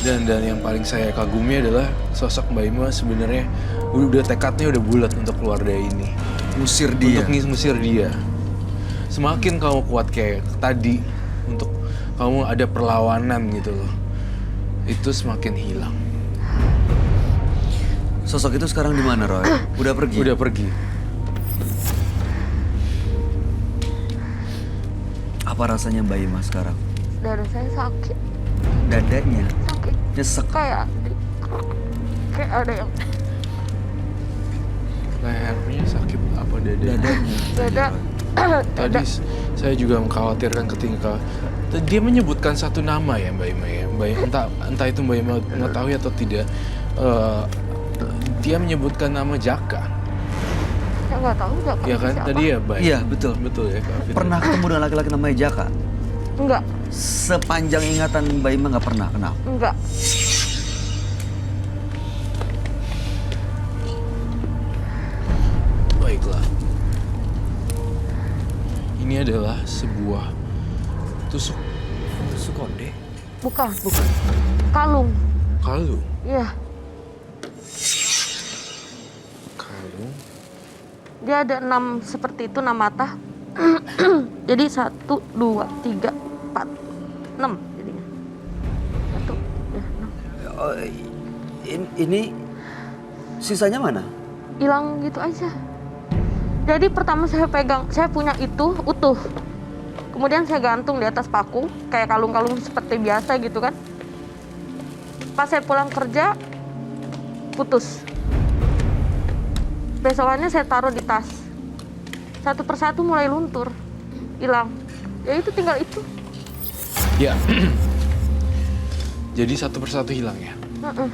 dan yang paling saya kagumi adalah sosok Mbak Ima sebenarnya udah tekadnya udah bulat untuk keluar dari ini, Musir dia. untuk ngusir dia. Semakin kamu kuat kayak tadi untuk kamu ada perlawanan gitu loh, itu semakin hilang. Sosok itu sekarang di mana, Roy? Udah pergi? Udah pergi. Apa rasanya Mbak Ima sekarang? Dada saya sakit, Dadanya sakit nyesek. kayak ada yang Lehernya sakit apa dadanya? Dadanya. dada. Tadi saya juga mengkhawatirkan ketika dia menyebutkan satu nama ya Mbak Ima ya. Entah itu Mbak Ima mengetahui atau tidak. Dia menyebutkan nama Jaka. Saya nggak tahu Jaka Ya kan siapa. tadi ya Mbak. Iya, betul. Betul ya Kak Fitri? Pernah ketemu dengan laki-laki namanya Jaka? Enggak, Sepanjang ingatan Mbak Ima nggak pernah. Kenapa? enggak. Baiklah. Ini adalah sebuah tusuk konde. Bukan. Kalung. Kalung. Iya, Kalung. dia ada 6 seperti itu, 6 mata. Jadi 1, 2, 3, 4, 6 jadinya. 1, ya 6. Oh, ini sisanya mana? Hilang gitu aja. Jadi pertama saya pegang, saya punya itu utuh. Kemudian saya gantung di atas paku, kayak kalung-kalung seperti biasa gitu kan. Pas saya pulang kerja, putus. Besokannya saya taruh di tas. Satu persatu mulai luntur, hilang. Ya itu tinggal itu. Ya. Jadi satu persatu hilang ya. Heeh.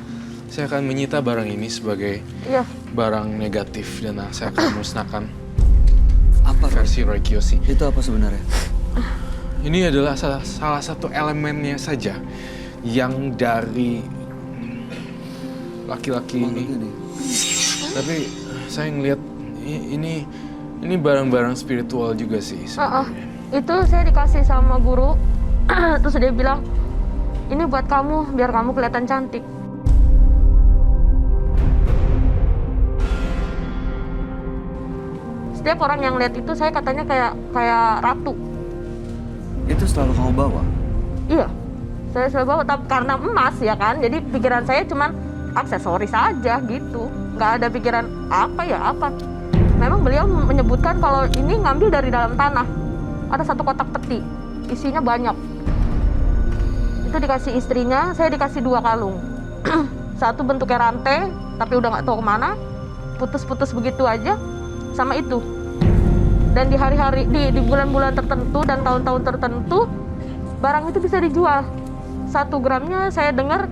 Saya akan menyita barang ini sebagai Iya. barang negatif dan saya akan musnahkan Apa, Roy? versi Roy Kiyoshi. Itu apa sebenarnya? Ini adalah salah satu elemennya saja yang dari laki-laki ini. Tapi saya ngelihat ini barang-barang spiritual juga sih sebenarnya. Itu saya dikasih sama guru. Terus dia bilang, ini buat kamu biar kamu kelihatan cantik. Setiap orang yang lihat itu saya katanya kayak ratu. Itu selalu kamu bawa? Iya, saya selalu bawa, tapi karena emas ya kan, jadi pikiran saya cuman aksesoris saja gitu. Nggak ada pikiran apa ya apa. Memang beliau menyebutkan kalau ini ngambil dari dalam tanah. Ada satu kotak peti, isinya banyak. Itu dikasih istrinya, saya dikasih 2 kalung. Satu bentuknya rantai, tapi udah nggak tahu kemana. Putus-putus begitu aja, sama itu. Dan di hari-hari, di bulan-bulan tertentu dan tahun-tahun tertentu, barang itu bisa dijual. 1 gramnya saya dengar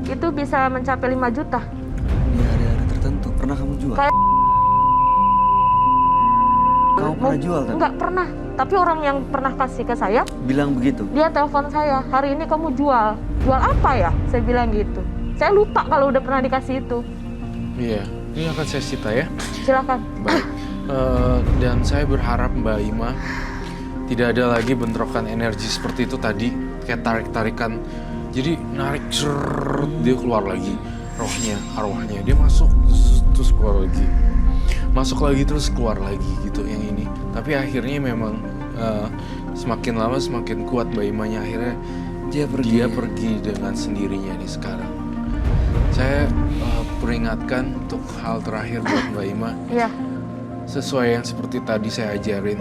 itu bisa mencapai 5 juta. Di hari-hari tertentu. Pernah kamu jual? Kayak- Kamu pernah jual kan? Enggak pernah, tapi orang yang pernah kasih ke saya, Bilang begitu? dia telepon saya, hari ini kamu jual. Jual apa ya? Saya bilang gitu. Saya lupa kalau udah pernah dikasih itu. Iya, ini akan saya cita ya. Silakan. Baik. Dan saya berharap Mbak Ima tidak ada lagi bentrokan energi seperti itu tadi, kayak tarik-tarikan. Jadi narik, dia keluar lagi. Rohnya, arwahnya, dia masuk terus keluar lagi. Masuk lagi terus keluar lagi gitu yang ini. Tapi akhirnya memang semakin lama semakin kuat Mbak Imanya. Akhirnya dia pergi dengan sendirinya nih sekarang. Saya peringatkan untuk hal terakhir buat Mbak Ima. Iya. Sesuai yang seperti tadi saya ajarin,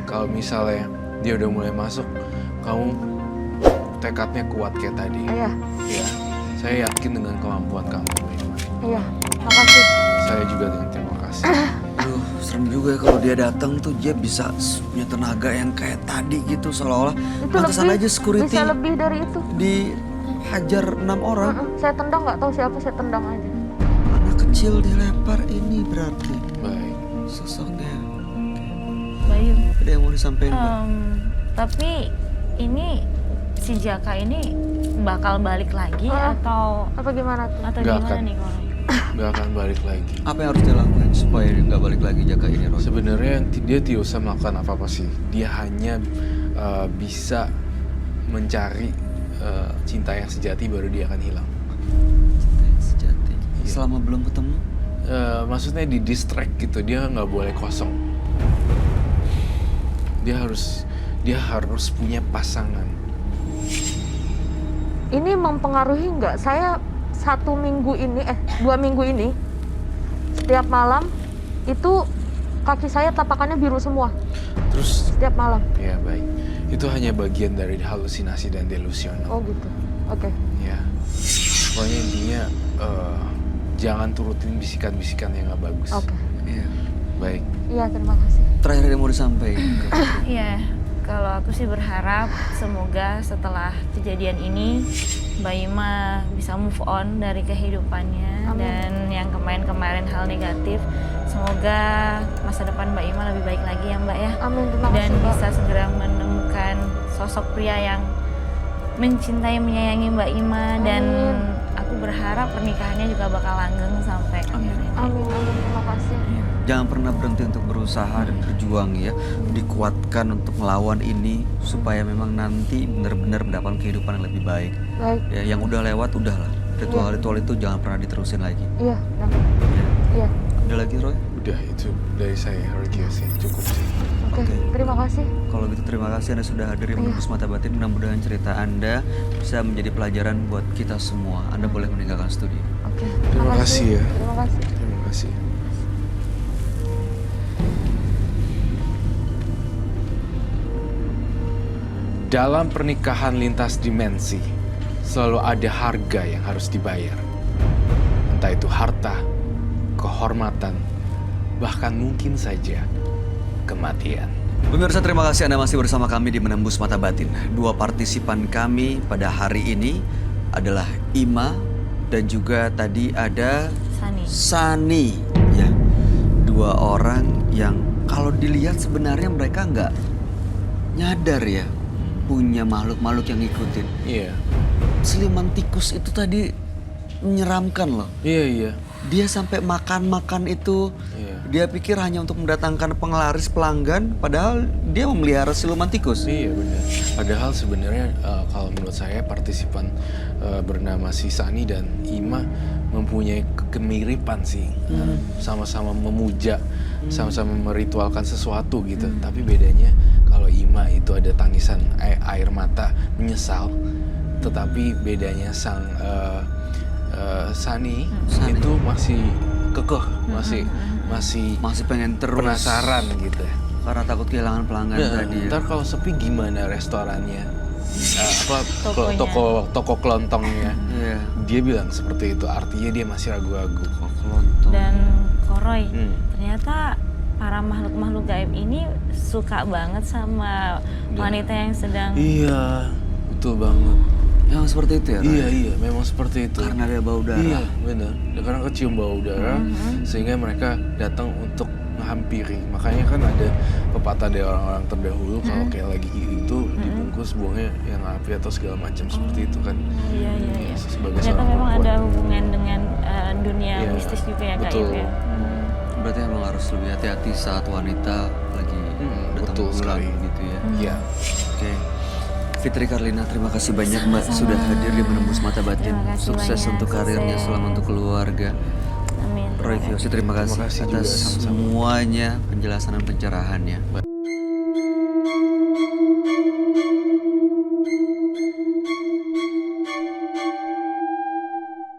kalau misalnya dia udah mulai masuk, kamu tekadnya kuat kayak tadi. Iya. Ya, saya yakin dengan kemampuan kamu, Mbak Ima. Iya, makasih. Saya juga dengan terima kasih. Aduh, serem juga ya kalau dia datang tuh dia bisa punya tenaga yang kayak tadi gitu seolah-olah Itu pantesan lebih, aja security bisa lebih dari itu. dihajar 6 orang. Saya tendang, nggak tahu siapa, saya tendang aja. Anak kecil dilempar ini berarti Baik. sosoknya. Bayu. Ada yang mau disampaikan? Mbak? Tapi ini si Jaka ini bakal balik lagi atau Apa gimana tuh? Nggak gimana akan. nih Roy? Gak akan balik lagi. Apa yang harus dia lakuin supaya dia nggak balik lagi Jaka ini, Roy? Sebenarnya dia tidak usah melakukan apa-apa sih. Dia hanya bisa mencari cinta yang sejati, baru dia akan hilang. Sejati. Iya. Selama belum ketemu? Maksudnya di distract gitu, dia nggak boleh kosong. Dia harus punya pasangan. Ini mempengaruhi nggak? Saya 2 minggu ini, setiap malam itu kaki saya tapakannya biru semua. Terus Setiap malam. ya baik, itu hanya bagian dari halusinasi dan delusional. Oh gitu. Oke. Ya, pokoknya intinya jangan turutin bisikan-bisikan yang nggak bagus. Oke. Iya. Baik. Iya, terima kasih. Terakhir yang mau disampaikan. Iya, kalau aku sih berharap semoga setelah kejadian ini Mbak Ima bisa move on dari kehidupannya. Amin. Dan yang kemarin-kemarin hal negatif, semoga masa depan Mbak Ima lebih baik lagi ya Mbak ya. Amin, terima Dan kasih, Mbak. bisa segera menemukan sosok pria yang mencintai, menyayangi Mbak Ima. Dan aku berharap pernikahannya juga bakal langgeng sampai Amin. akhirnya. Amin, terima kasih. Jangan pernah berhenti untuk berusaha dan berjuang ya. Dikuatkan untuk melawan ini supaya memang nanti benar-benar mendapatkan kehidupan yang lebih baik. Baik. Ya, yang udah lewat udahlah. Ritual-ritual itu jangan pernah diterusin lagi. Iya, nah. Ya. Iya. Ada lagi Roy? Udah itu dari saya, Roy sih cukup sih. Oke, Oke. terima kasih. Kalau gitu terima kasih Anda sudah hadir di Menembus Mata Batin. Mudah-mudahan cerita Anda bisa menjadi pelajaran buat kita semua. Anda boleh meninggalkan studio. Oke. Terima kasih ya. Terima kasih. Terima kasih. Dalam pernikahan lintas dimensi, selalu ada harga yang harus dibayar. Entah itu harta, kehormatan, bahkan mungkin saja kematian. Pemirsa, terima kasih Anda masih bersama kami di Menembus Mata Batin. Dua partisipan kami pada hari ini adalah Ima dan juga tadi ada Sani. Sani. Ya, dua orang yang kalau dilihat sebenarnya mereka nggak nyadar ya punya makhluk-makhluk yang ngikutin. Iya, Siluman tikus itu tadi menyeramkan loh. iya. Dia sampai makan-makan itu. Iya. Dia pikir hanya untuk mendatangkan penglaris pelanggan, padahal dia memelihara siluman tikus. Iya benar. Padahal sebenarnya kalau menurut saya partisipan bernama si Sani dan Ima mempunyai kemiripan sih. Sama-sama memuja, sama-sama meritualkan sesuatu gitu. Tapi bedanya kalau Ima itu ada tangisan air mata menyesal, tetapi bedanya sang Sani itu masih kekeh, masih pengen terus penasaran gitu. karena takut kehilangan pelanggan tadi. Ya. Ntar kalau sepi gimana restorannya? Tokonya. Toko kelontongnya. Iya. Dia bilang seperti itu, artinya dia masih ragu-ragu. Kelontong. Dan Koroy, Hmm. ternyata para makhluk-makhluk gaib ini suka banget sama wanita yang sedang Iya, betul banget. Yang seperti itu ya? Ray? Iya, memang seperti itu. Karena dia bau darah. Iya, benar. Karena kecium bau udara, sehingga mereka datang untuk menghampiri. Makanya kan ada pepatah dari orang-orang terdahulu, kalau kayak lagi itu dibungkus buangnya yang api atau segala macam seperti itu kan. Iya. Sebagai Ternyata seorang memang perempuan. ada hubungan dengan dunia Iya, mistis juga ya gaib betul. ya. Berarti emang harus lebih hati-hati saat wanita lagi datang betul bulan sekali. gitu ya. Iya. Oke. Fitri Karlina, terima kasih banyak Mbak sudah hadir di Menembus Mata Batin. Terima kasih Sukses banyak, untuk karirnya, sukses. selamat untuk keluarga. Amin. Roy Kiyoshi, terima kasih Terima kasih juga, atas sama-sama. semuanya penjelasan dan pencerahannya.